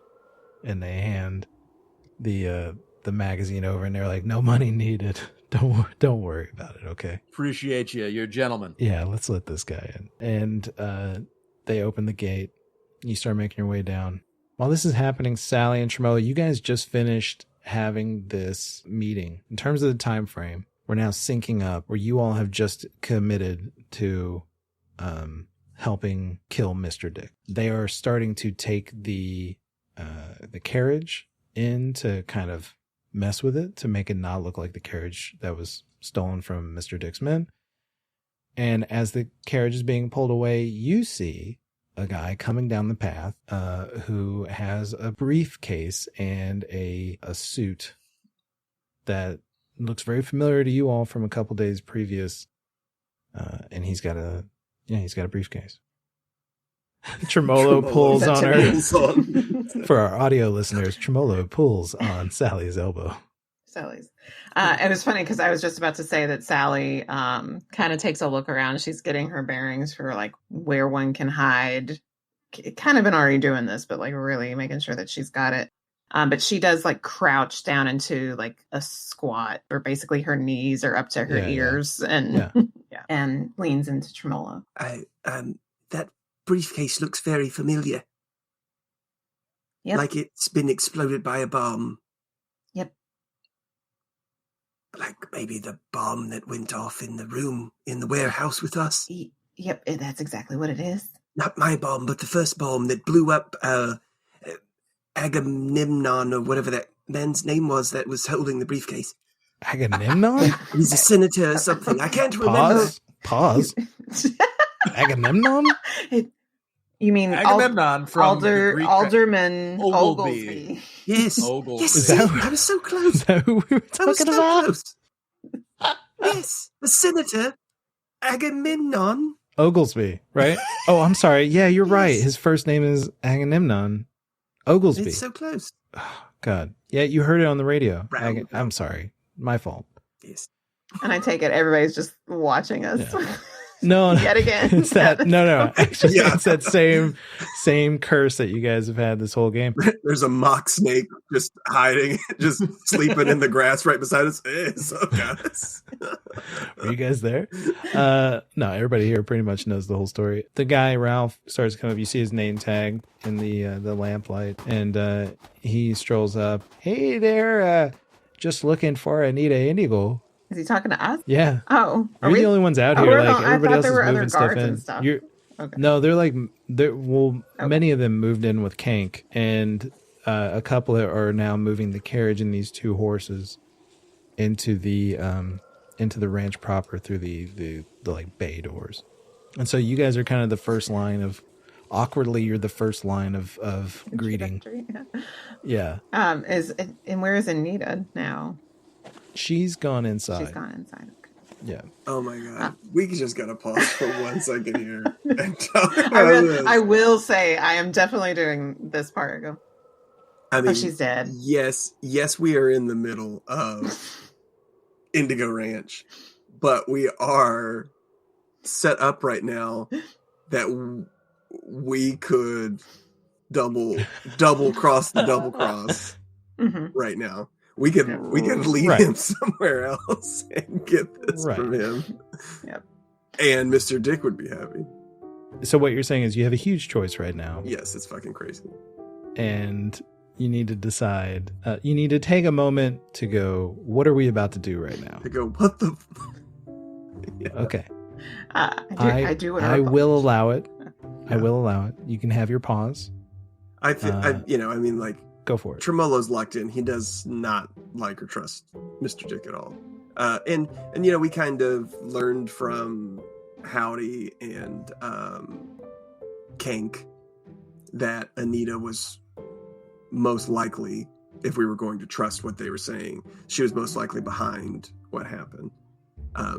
And they hand the magazine over, and they're like, no money needed. Don't worry about it, okay? Appreciate you. You're a gentleman. Yeah, let's let this guy in. And they open the gate. You start making your way down. While this is happening, Sallie and Tremolo, you guys just finished having this meeting. In terms of the time frame, we're now syncing up where you all have just committed to helping kill Mr. Dick. They are starting to take the carriage in to kind of mess with it to make it not look like the carriage that was stolen from Mr. Dick's men. And as the carriage is being pulled away, you see a guy coming down the path who has a briefcase and a suit that looks very familiar to you all from a couple days previous. And he's got a briefcase. Tremolo pulls on her. For our audio listeners, Tremolo pulls on Sally's elbow. Sally's. It was funny because I was just about to say that Sallie kind of takes a look around. She's getting her bearings for like where one can hide. Kind of been already doing this, but like really making sure that she's got it. But she does like crouch down into like a squat, or basically her knees are up to her ears, and and leans into Tremolo. That briefcase looks very familiar. Yep. Like it's been exploded by a bomb. Yep. Like maybe the bomb that went off in the room in the warehouse with us. Yep, that's exactly what it is. Not my bomb, but the first bomb that blew up Agamemnon, or whatever that man's name was that was holding the briefcase. Agamemnon? He's a senator or something. I can't remember. Pause. Agamemnon? You mean Agamemnon from Alderman Oglesby? Yes. Oglesby. Yes. I was so close. Is that who we were talking about? Close. Yes. The senator Agamemnon. Oglesby, right? Oh, I'm sorry. Yeah, you're right. His first name is Agamemnon. Oglesby. It's so close. Oh, God. Yeah, you heard it on the radio. Right. I'm sorry. My fault. Yes. And I take it everybody's just watching us. Yeah. No, Yet again. It's that. No. Actually, Yeah. it's that same curse that you guys have had this whole game. There's a mock snake just hiding, just sleeping in the grass right beside us. Hey, so guys. Were you guys there? No, everybody here pretty much knows the whole story. The guy, Ralph, starts to come up. You see his name tag in the lamplight, and he strolls up. Hey there, just looking for Anita Indigo. Is he talking to us? Yeah. Oh, You're the only ones out here. Like everybody else is moving stuff in. Okay. No, many of them moved in with Kank, and a couple are now moving the carriage and these 2 horses into the ranch proper through the like bay doors. And so you guys are kind of the first line of awkwardly. You're the first line of greeting. Yeah. And where is Anita now? She's gone inside. Okay. Yeah. Oh my God. We just got to pause for 1 second here. And I will say I am definitely doing this part. I mean, she's dead. Yes, we are in the middle of Indigo Ranch, but we are set up right now that we could double cross the double cross right now. We could lead him somewhere else and get this from him. Yep. And Mr. Dick would be happy. So what you're saying is you have a huge choice right now. Yes, it's fucking crazy. And you need to decide. You need to take a moment to go, what are we about to do right now? To go, what the... Yeah. Okay. I do what I will allow it. Yeah. I will allow it. You can have your pause. I mean, like, go for it. Tremolo's locked in. He does not like or trust Mr. Dick at all. And we kind of learned from Howdy and Kank that Anita was most likely, if we were going to trust what they were saying, she was most likely behind what happened.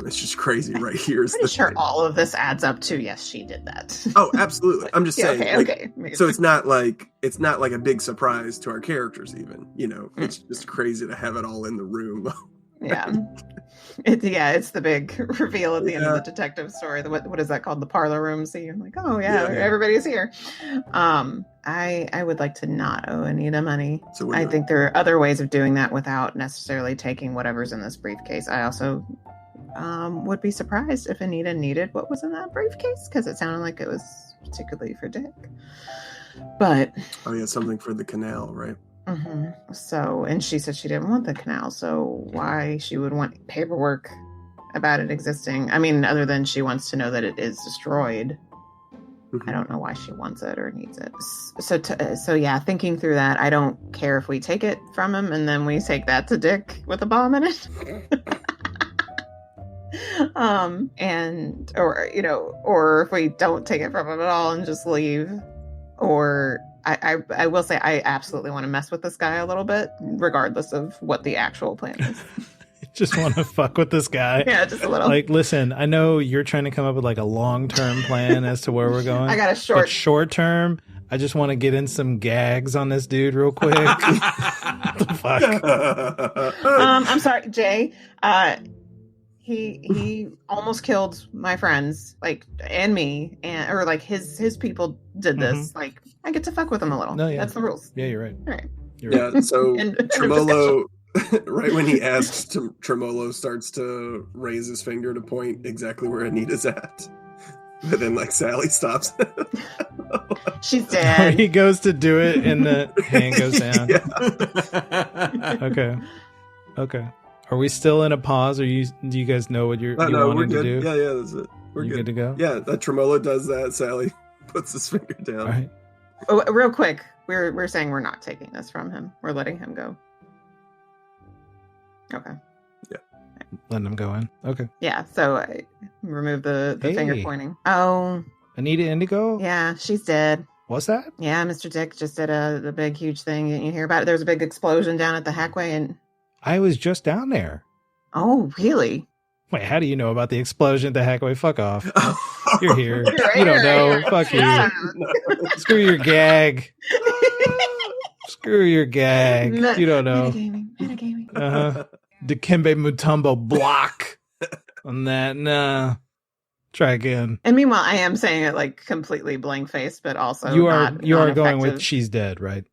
It's just crazy right here. Pretty sure all of this adds up to yes, she did that. Oh, absolutely. I'm just saying. Okay. So it's not like a big surprise to our characters, even. It's just crazy to have it all in the room. Yeah. It's the big reveal at the end of the detective story. What is that called? The parlor room scene. I'm like, oh yeah, everybody's here. I would like to not owe Anita money. So I think there are other ways of doing that without necessarily taking whatever's in this briefcase. I also would be surprised if Anita needed what was in that briefcase, because it sounded like it was particularly for Dick. But something for the canal, right? Mm-hmm. So, and she said she didn't want the canal, so why she would want paperwork about it existing? I mean, other than she wants to know that it is destroyed. I don't know why she wants it or needs it. So yeah, thinking through that, I don't care if we take it from him and then we take that to Dick with a bomb in it. Or if we don't take it from him at all and just leave. Or I will say I absolutely want to mess with this guy a little bit, regardless of what the actual plan is. Just want to fuck with this guy. Yeah, just a little. Like, listen, I know you're trying to come up with like a long-term plan as to where we're going. I got a short term. I just want to get in some gags on this dude real quick. What the fuck? I'm sorry, Jay. He almost killed my friends, and me, or his people did this. Like, I get to fuck with him a little. No, yeah. That's the rules. Yeah, you're right. All right. You're right. So Tremolo, right when he asks, Tremolo starts to raise his finger to point exactly where Anita's at. But then, Sally stops. She's dead. He goes to do it, and the hand goes down. Yeah. Okay. Are we still in a pause? Do you guys know what you're wanting to do? Yeah, that's it. We're good to go? Yeah, that Tremolo does that. Sally puts his finger down. All right. Oh, real quick, we're saying we're not taking this from him. We're letting him go. Okay. Yeah. Letting him go in. Okay. Yeah, so I remove the finger pointing. Oh. Anita Indigo? Yeah, she's dead. What's that? Yeah, Mr. Dick just did the big, huge thing. Didn't you hear about it? There was a big explosion down at the Hackway and... I was just down there. Oh, really? Wait, how do you know about the explosion at the Hackway? Fuck off. You're here. You don't know. Fuck you. Screw your gag. Screw your gag. You don't know. Metagaming. Dikembe Mutombo block on that. Nah. Try again. And meanwhile, I am saying it like completely blank faced, but also you are going with non-effective. she's dead, right?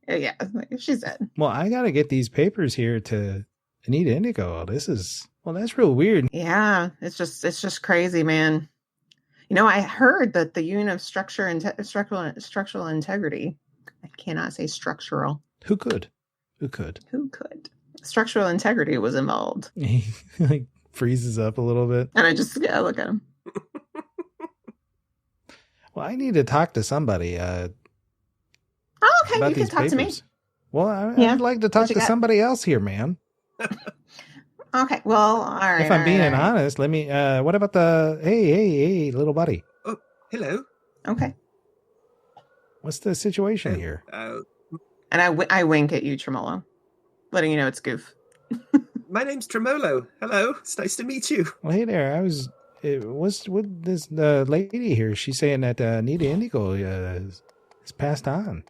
Yeah, she's dead. Well, I got to get these papers here to Anita Indigo. That's real weird. Yeah, it's just crazy, man. You know, I heard that the unit of structural integrity. I cannot say structural. Who could? Structural integrity was involved. He like freezes up a little bit. And I just look at him. Well, I need to talk to somebody. Okay, about you can these talk to me. papers. Well, I'd like to talk to somebody else here, man. Okay, well, all right. If I'm being honest, let me. What about the hey, little buddy? Oh, hello. Okay. What's the situation here? And I wink at you, Tremolo, letting you know it's Goof. My name's Tremolo. Hello, it's nice to meet you. Well, hey there. What's with this lady here? She's saying that Anita Indigo is passed on.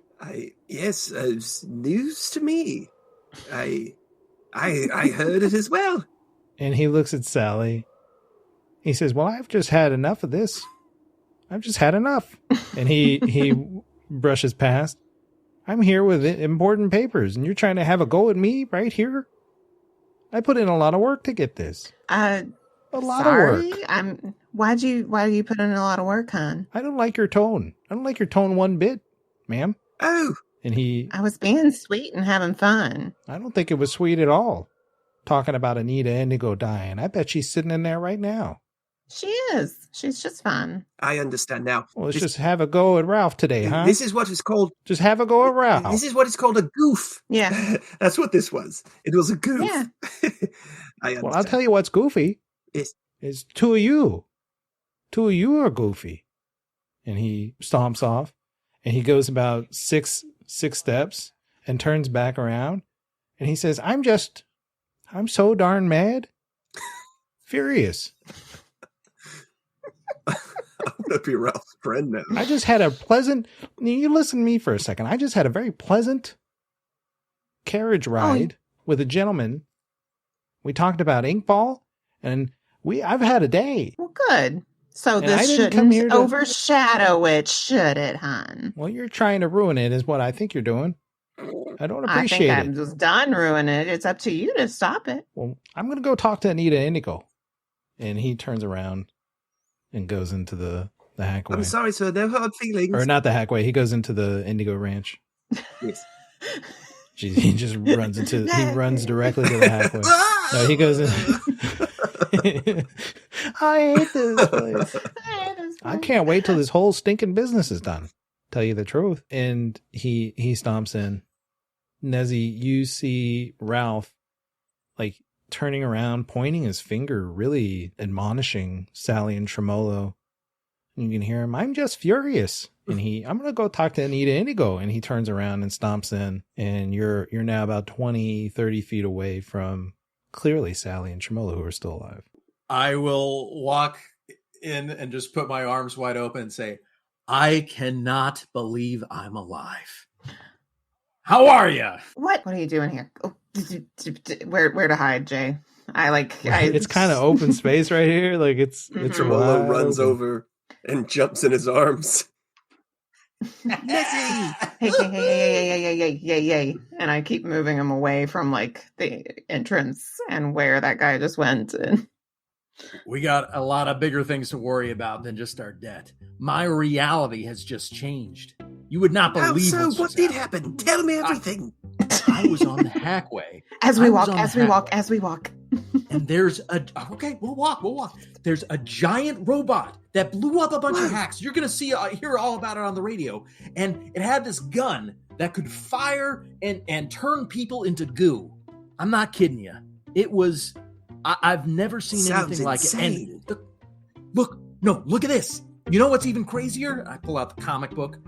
Yes, it's news to me. I heard it as well. And he looks at Sallie. He says, "Well, I've just had enough of this. I've just had enough." And he brushes past. I'm here with important papers, and you're trying to have a go at me right here? I put in a lot of work to get this. A lot of work. Why do you put in a lot of work, hon? I don't like your tone. I don't like your tone one bit, ma'am. Oh. And I was being sweet and having fun. I don't think it was sweet at all. Talking about Anita Indigo dying. I bet she's sitting in there right now. She is. She's just fine. I understand now. Well, let's just have a go at Ralph today, huh? This is what is called... Just have a go at Ralph. This is what is called a goof. Yeah. That's what this was. It was a goof. Yeah. I understand. Well, I'll tell you what's goofy. Yes. It's two of you. Two of you are goofy. And he stomps off. And he goes about six steps and turns back around. And he says, I'm so darn mad. Furious. I'm going to be Ralph's friend now. I just had you listen to me for a second. I just had a very pleasant carriage ride with a gentleman. We talked about Inkball, and I've had a day. Well, good. So this shouldn't overshadow it, should it, hon? Well, you're trying to ruin it is what I think you're doing. I don't appreciate it. I think I'm just done ruining it. It's up to you to stop it. Well, I'm going to go talk to Anita Indigo. And he turns around and goes into the Hackway. I'm sorry, sir. No hard feelings. Or not the Hackway. He goes into the Indigo Ranch. Yes. He just runs directly to the Hackway. No, he goes in. I hate this place. I can't wait till this whole stinking business is done. Tell you the truth. And he stomps in. Nezzy, you see Ralph like turning around, pointing his finger, really admonishing Sallie and Tremolo. And you can hear him, I'm just furious. And I'm going to go talk to Anita Indigo. And he turns around and stomps in. And you're now about 20, 30 feet away from clearly Sallie and Tremolo, who are still alive. I will walk in and just put my arms wide open and say, I cannot believe I'm alive. How are you? What are you doing here? Oh, where to hide, Jay? It's kind of open space right here. Like it's Tremolo runs over and jumps in his arms. Hey. And I keep moving him away from like the entrance and where that guy just went. And we got a lot of bigger things to worry about than just our debt. My reality has just changed. You would not believe what did happen. Tell me everything. I was on the Hackway. As we walk. And there's we'll walk. There's a giant robot that blew up a bunch of hacks. You're going to hear all about it on the radio. And it had this gun that could fire and turn people into goo. I'm not kidding you. It was, I've never seen anything like it. And look at this. You know what's even crazier? I pull out the comic book.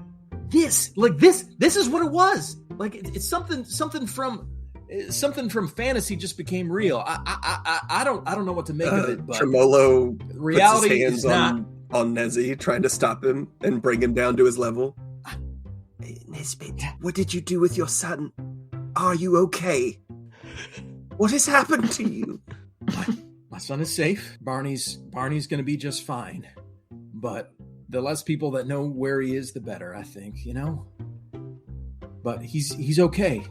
This is what it was. Like it's something from fantasy just became real. I don't know what to make of it. But Tremolo reality puts his hands is not on Nezzy, trying to stop him and bring him down to his level. Nezbit, what did you do with your son? Are you okay? What has happened to you? My son is safe. Barney's going to be just fine. But the less people that know where he is, the better, I think, But he's okay.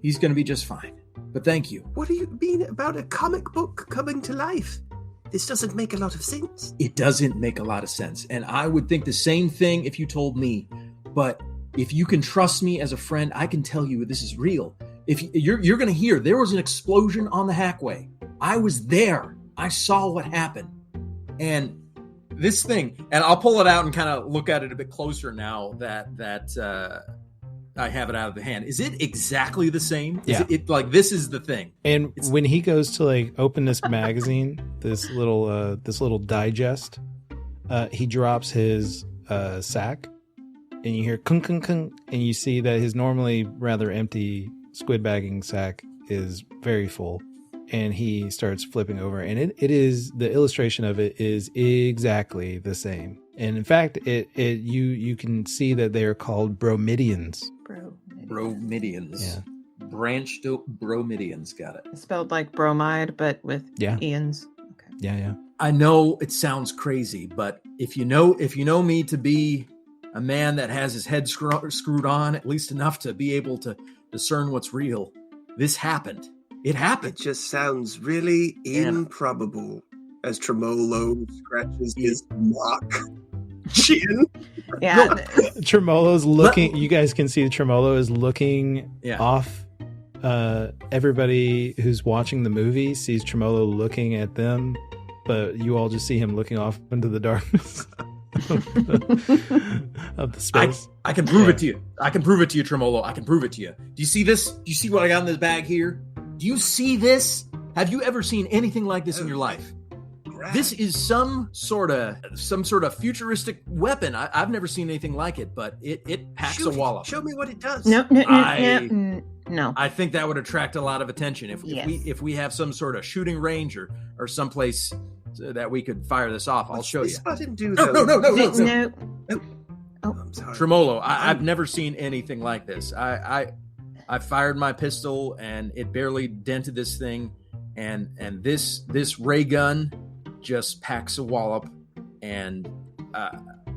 He's going to be just fine. But thank you. What do you mean about a comic book coming to life? This doesn't make a lot of sense. It doesn't make a lot of sense. And I would think the same thing if you told me. But if you can trust me as a friend, I can tell you this is real. If you're going to hear, there was an explosion on the Hackway. I was there. I saw what happened. And this thing, and I'll pull it out and kind of look at it a bit closer now that I have it out of the hand. Is it exactly the same? Yeah. Is it like, this is the thing. And when he goes to like open this magazine, this little digest, he drops his sack, and you hear kunk kunk kunk, and you see that his normally rather empty squid bagging sack is very full. And he starts flipping over, and it is, the illustration of it is exactly the same. And in fact, you can see that they are called bromidians. Bromidians. Yeah. Branched bromidians. Got it. It's spelled like bromide, but with Ian's. Okay. Yeah. I know it sounds crazy, but if you know me to be a man that has his head screwed on at least enough to be able to discern what's real, this happened. It happened. It just sounds really improbable as Tremolo scratches his mock chin. Yeah. Tremolo's looking, you guys can see Tremolo is looking off. Everybody who's watching the movie sees Tremolo looking at them, but you all just see him looking off into the darkness of the space. I can prove it to you. I can prove it to you, Tremolo. I can prove it to you. Do you see this? Do you see what I got in this bag here? Do you see this? Have you ever seen anything like this in your life? This is some sort of futuristic weapon. I've never seen anything like it, but it packs a wallop. Show me what it does. No. I think that would attract a lot of attention if we have some sort of shooting range or someplace that we could fire this off. I'll show you. I didn't do No. Oh, I'm sorry. Tremolo, I've never seen anything like this. I fired my pistol and it barely dented this thing, and this ray gun just packs a wallop. And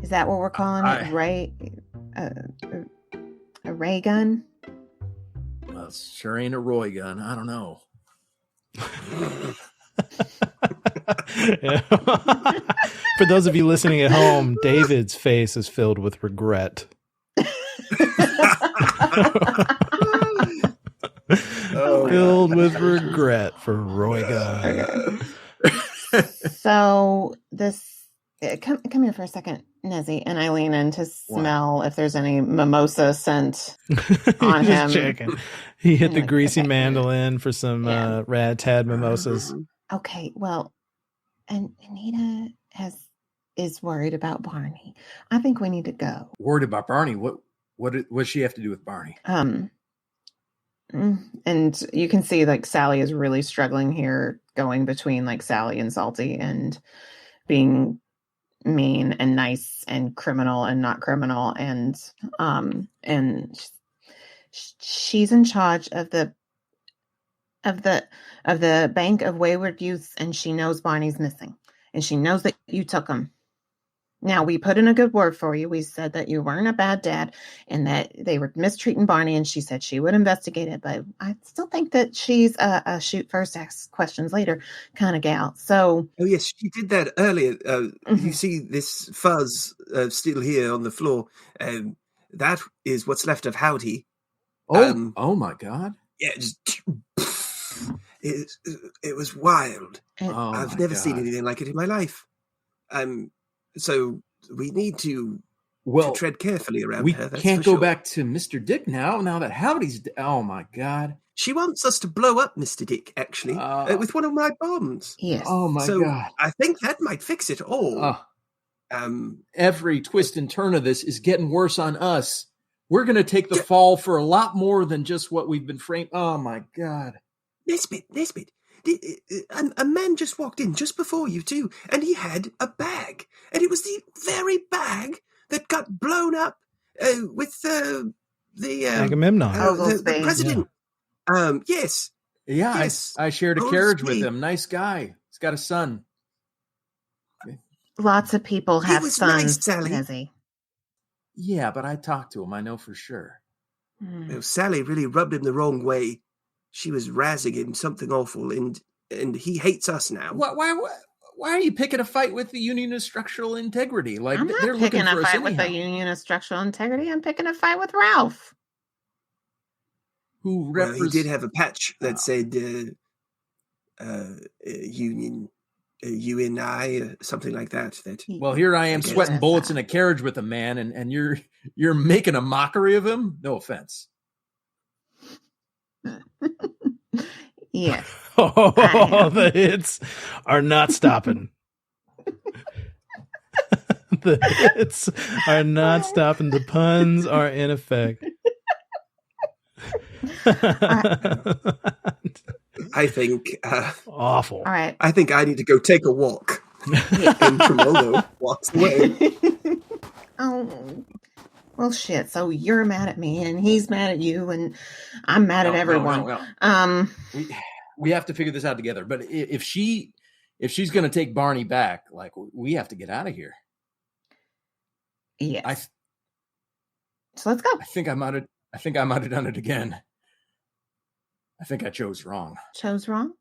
is that what we're calling it? Ray, a ray gun? Well, it sure ain't a Roy gun. I don't know. For those of you listening at home, David's face is filled with regret. Filled with regret for Roy Gunn. So this, come here for a second, Nezzy, and I lean in to smell if there's any mimosa scent on him. Checking. He hit the greasy mandolin for some rad tad mimosas. Okay, well, and Anita is worried about Barney. I think we need to go. Worried about Barney? What does she have to do with Barney? And you can see like Sallie is really struggling here, going between like Sallie and Salty and being mean and nice and criminal and not criminal, and she's in charge of the Bank of Wayward Youths, and she knows Barney's missing, and she knows that you took him. Now, we put in a good word for you. We said that you weren't a bad dad and that they were mistreating Barney, and she said she would investigate it. But I still think that she's a shoot first, ask questions later kind of gal. So, oh yes, she did that earlier. You see this fuzz still here on the floor. That is what's left of Howdy. Oh my God! Yeah, it was wild. I've never seen anything like it in my life. So we need to tread carefully around her. We can't go back to Mr. Dick now that Howdy's... Oh, my God. She wants us to blow up Mr. Dick, actually, with one of my bombs. Yes. Oh, my God. I think that might fix it all. Every twist and turn of this is getting worse on us. We're going to take the fall for a lot more than just what we've been framed. Oh, my God. Nezbit, A man just walked in just before you two, and he had a bag, and it was the very bag that got blown up with the Agamemnon. the president. Yeah. Yes. Yeah, Yes. I shared a Oh, carriage sweet. with him. Nice guy. He's got a son. Lots of people have was sons, nice, Sally. Nezzy. Yeah, but I talked to him. I know for sure. Well, Sally really rubbed him the wrong way. She was razzing him something awful, and he hates us now. Why are you picking a fight with the Union of Structural Integrity? Like I'm not they're looking picking for a us fight with the anyhow. Union of Structural Integrity. I'm picking a fight with Ralph. Who Well, he represents? did have a patch that said Union, UNI, something like that. Well, here I am guess sweating that's bullets not- in a carriage with a man, and you're making a mockery of him. No offense. Yes. Oh, the hits are not stopping. The hits are not stopping. The puns are in effect. I think. Awful. All right. I think I need to go take a walk. And Tremolo walks away. Oh, well, shit. So you're mad at me, and he's mad at you, and I'm mad at everyone. No. We have to figure this out together. But if she's going to take Barney back, like we have to get out of here. Yes. So let's go. I think I might have done it again. I think I chose wrong. Chose wrong?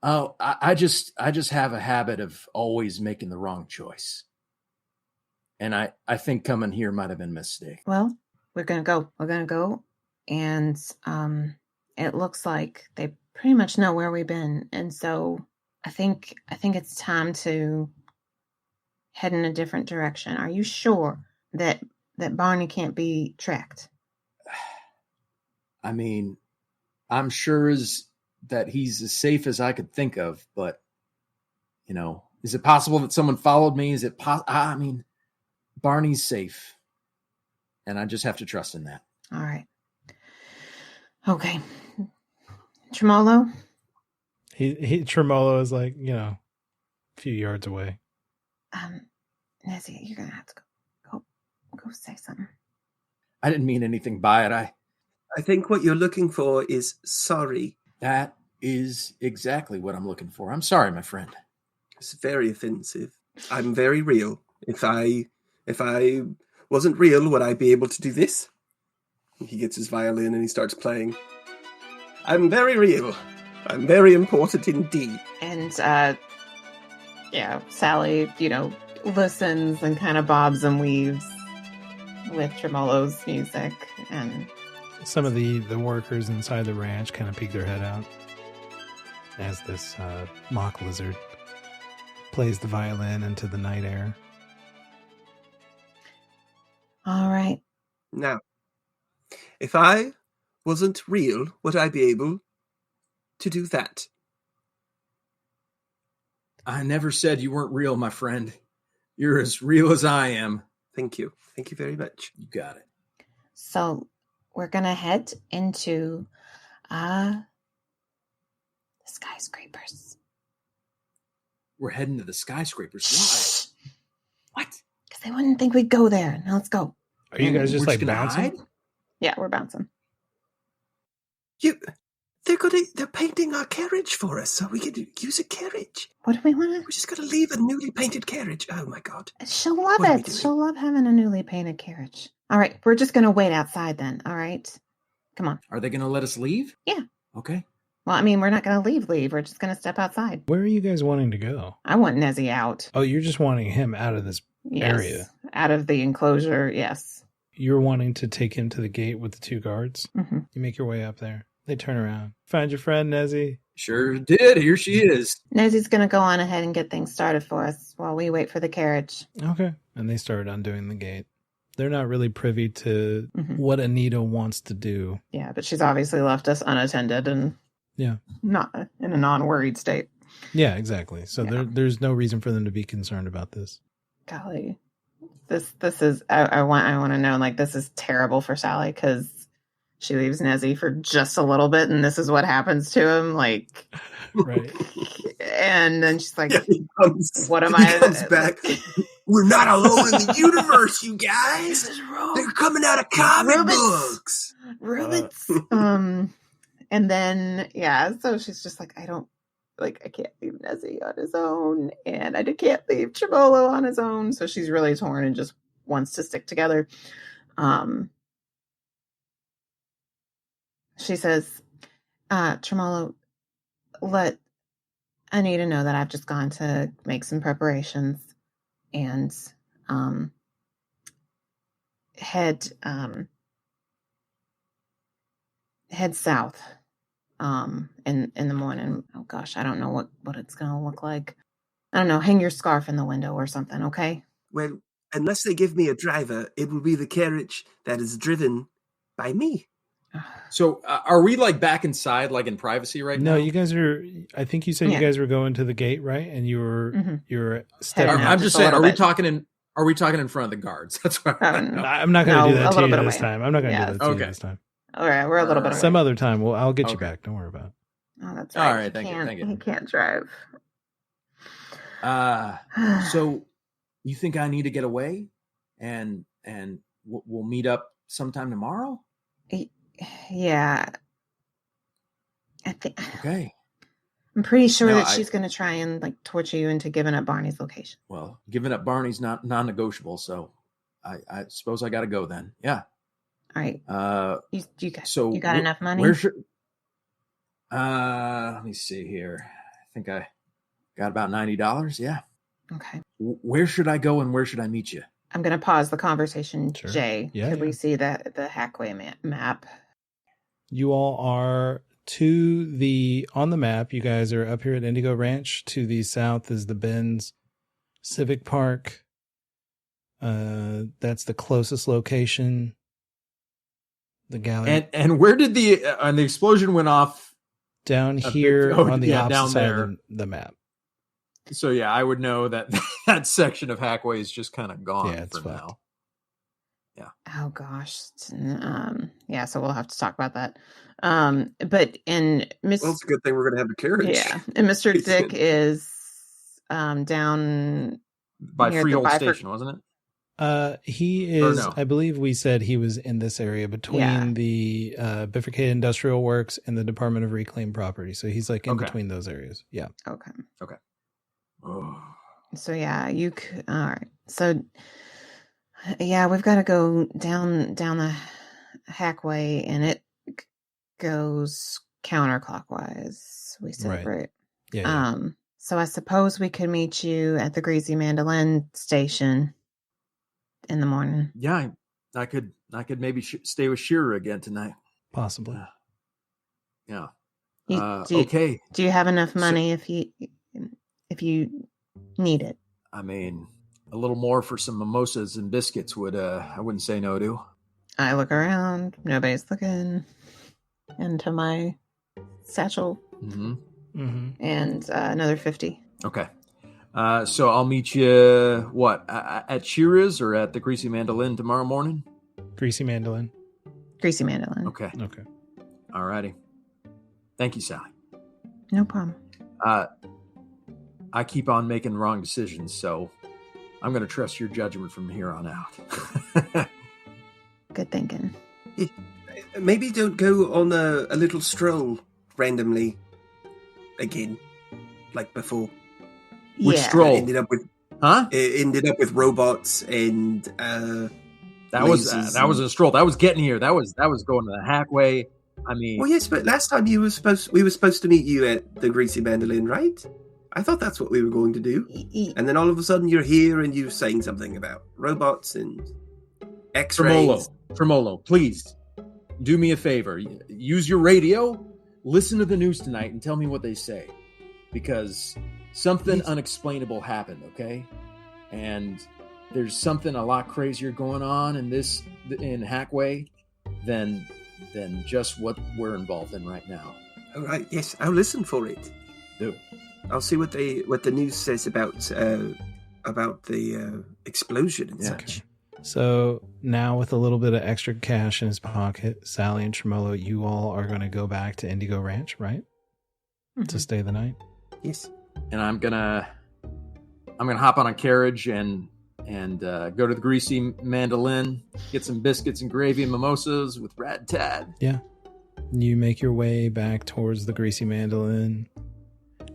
Oh, I just have a habit of always making the wrong choice. And I think coming here might have been a mistake. Well, we're gonna go. We're gonna go, and it looks like they pretty much know where we've been, and so I think it's time to head in a different direction. Are you sure that Barney can't be tracked? I mean, I'm sure that he's as safe as I could think of, but is it possible that someone followed me? Is it I mean, Barney's safe, and I just have to trust in that. All right. Okay. Tremolo? Tremolo is like, a few yards away. Nezzy, you're gonna have to go say something. I didn't mean anything by it. I think what you're looking for is sorry. That is exactly what I'm looking for. I'm sorry, my friend. It's very offensive. I'm very real. If I wasn't real, would I be able to do this? He gets his violin and he starts playing. I'm very real. I'm very important indeed. And Sally, listens and kind of bobs and weaves with Tremolo's music, and Some of the workers inside the ranch kind of peek their head out as this mock lizard plays the violin into the night air. all right. Now, if I wasn't real, would I be able to do that? I never said you weren't real, my friend. You're as real as I am. Thank you. Thank you very much. You got it. So we're gonna head into the skyscrapers. We're heading to the skyscrapers. Why? What? Because they wouldn't think we'd go there. Now let's go. Are you guys We're just like gonna bouncing? hide? Yeah, we're bouncing. They're painting our carriage for us, so we could use a carriage. What do we want We just got to leave a newly painted carriage. Oh my god! to? She'll love What are we it. doing? She'll love having a newly painted carriage. All right, we're just gonna wait outside then. All right, come on. Are they going to let us leave? Yeah. Okay. Well, I mean, we're not gonna leave. We're just gonna step outside. Where are you guys wanting to go? I want Nezzy out. Oh, you're just wanting him out of this Yes. area. Out of the enclosure. Yes. You're wanting to take him to the gate with the two guards. Mm-hmm. You make your way up there. They turn around. Find your friend, Nezzy. Sure did. Here she is. Nezzy's gonna go on ahead and get things started for us while we wait for the carriage. Okay. And they start undoing the gate. They're not really privy to Mhm. what Anita wants to do. Yeah, but she's obviously left us unattended and not in a non-worried state. Yeah, exactly. So Yeah. there's no reason for them to be concerned about this. Golly, this is I want to know, like, this is terrible for Sally because she leaves Nezzy for just a little bit, and this is what happens to him. Like, Right. And then she's like, he comes back. We're not alone in the universe, you guys. They're coming out of comic books. Robots. And then, so she's just like, I can't leave Nezzy on his own, and I can't leave Tremolo on his own. So she's really torn and just wants to stick together. She says, Tremolo, let Anita know that I've just gone to make some preparations and head south in the morning. Oh gosh, I don't know what it's gonna look like. I don't know, hang your scarf in the window or something, okay? Well, unless they give me a driver, it will be the carriage that is driven by me. So are we like back inside, like in privacy right now? No, you guys are, I think you said you guys were going to the gate, right? And you were stepping out. I'm just saying, are we talking in front of the guards? That's what I'm not going to do that to you this time. I'm not going to do that to you this time. All right, we're a little bit away. Some other time. Well, I'll get you back. Don't worry about it. Oh, that's right. All right, thank you. He can't drive. So you think I need to get away and we'll meet up sometime tomorrow? Yeah. I think. Okay. I'm pretty sure that she's going to try and like torture you into giving up Barney's location. Well, giving up Barney's not non-negotiable, so I suppose I got to go then. Yeah. All right. You got enough money? Let me see here. I think I got about $90. Yeah. Okay. Where should I go and where should I meet you? I'm going to pause the conversation. Sure. Jay, could we see the Hackway map? You all are on the map. You guys are up here at Indigo Ranch. To the south is the Benz Civic Park. That's the closest location. The gallery. And where did the explosion went off? Down here on the opposite side of the map. So yeah, I would know that that section of Hackway is just kind of gone for now. Yeah. Oh gosh. So we'll have to talk about that. But it's a good thing we're going to have the carriage. Yeah, and Mr. Dick is down by Freehold Station, wasn't it? He is. No. I believe we said he was in this area between the Bifurcated Industrial Works and the Department of Reclaimed Property. So he's like in between those areas. Yeah. Okay. Oh. So you could. All right. So we've got to go down the Hackway, and it goes counterclockwise. We said right. Yeah. So I suppose we could meet you at the Greasy Mandolin station in the morning. Yeah, I could maybe stay with Shearer again tonight. Possibly. Yeah. Okay. Do you have enough money if you need it? I mean, a little more for some mimosas and biscuits I wouldn't say no to. I look around. Nobody's looking into my satchel. Mm-hmm. Mm-hmm. And another 50. Okay. So I'll meet you, at Shearer's or at the Greasy Mandolin tomorrow morning? Greasy Mandolin. Okay. All righty. Thank you, Sally. No problem. I keep on making wrong decisions, so I'm going to trust your judgment from here on out. Good thinking. Maybe don't go on a little stroll randomly again, like before. Which stroll? It ended up with robots and that was a stroll. That was getting here. That was going to the Hackway. I mean, well, yes, but last time we were supposed to meet you at the Greasy Mandolin, right? I thought that's what we were going to do. And then all of a sudden you're here and you're saying something about robots and X-rays. Tremolo, please do me a favor. Use your radio. Listen to the news tonight and tell me what they say, because something unexplainable happened. Okay, and there's something a lot crazier going on in Hackway than just what we're involved in right now. All right. Yes, I'll listen for it. Do. I'll see what the news says about the explosion and such. So now, with a little bit of extra cash in his pocket, Sallie and Tremolo, you all are going to go back to Indigo Ranch, right? to stay the night. Yes. And I'm gonna hop on a carriage and go to the Greasy Mandolin, get some biscuits and gravy and mimosas with Rad Tad. Yeah. You make your way back towards the Greasy Mandolin.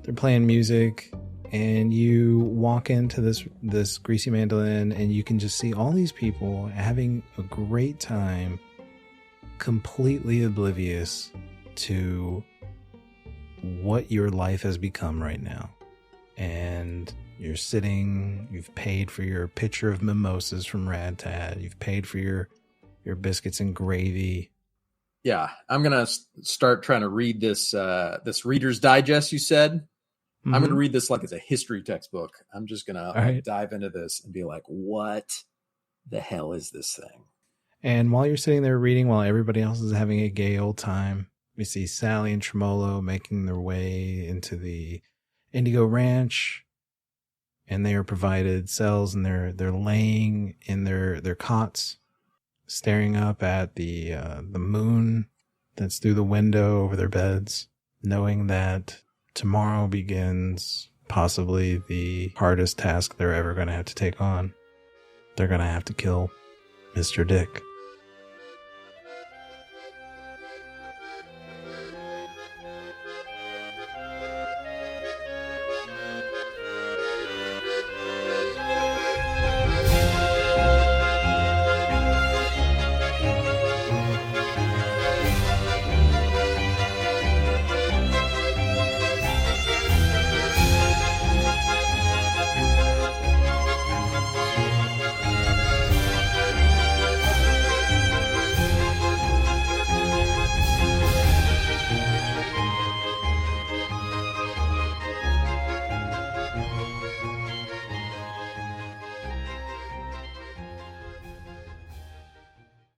They're playing music, and you walk into this Greasy Mandolin, and you can just see all these people having a great time, completely oblivious to what your life has become right now. And you're sitting, you've paid for your pitcher of mimosas from Rad Tad, you've paid for your biscuits and gravy. Yeah, I'm gonna start trying to read this Reader's Digest you said. Mm-hmm. I'm gonna read this like it's a history textbook. I'm just gonna right. dive into this and be like, what the hell is this thing? And while you're sitting there reading, while everybody else is having a gay old time, we see Sallie and Tremolo making their way into the Indigo Ranch, and they are provided cells, and they're laying in their cots, staring up at the moon that's through the window over their beds, knowing that tomorrow begins possibly the hardest task they're ever going to have to take on. They're going to have to kill Mr. Dick.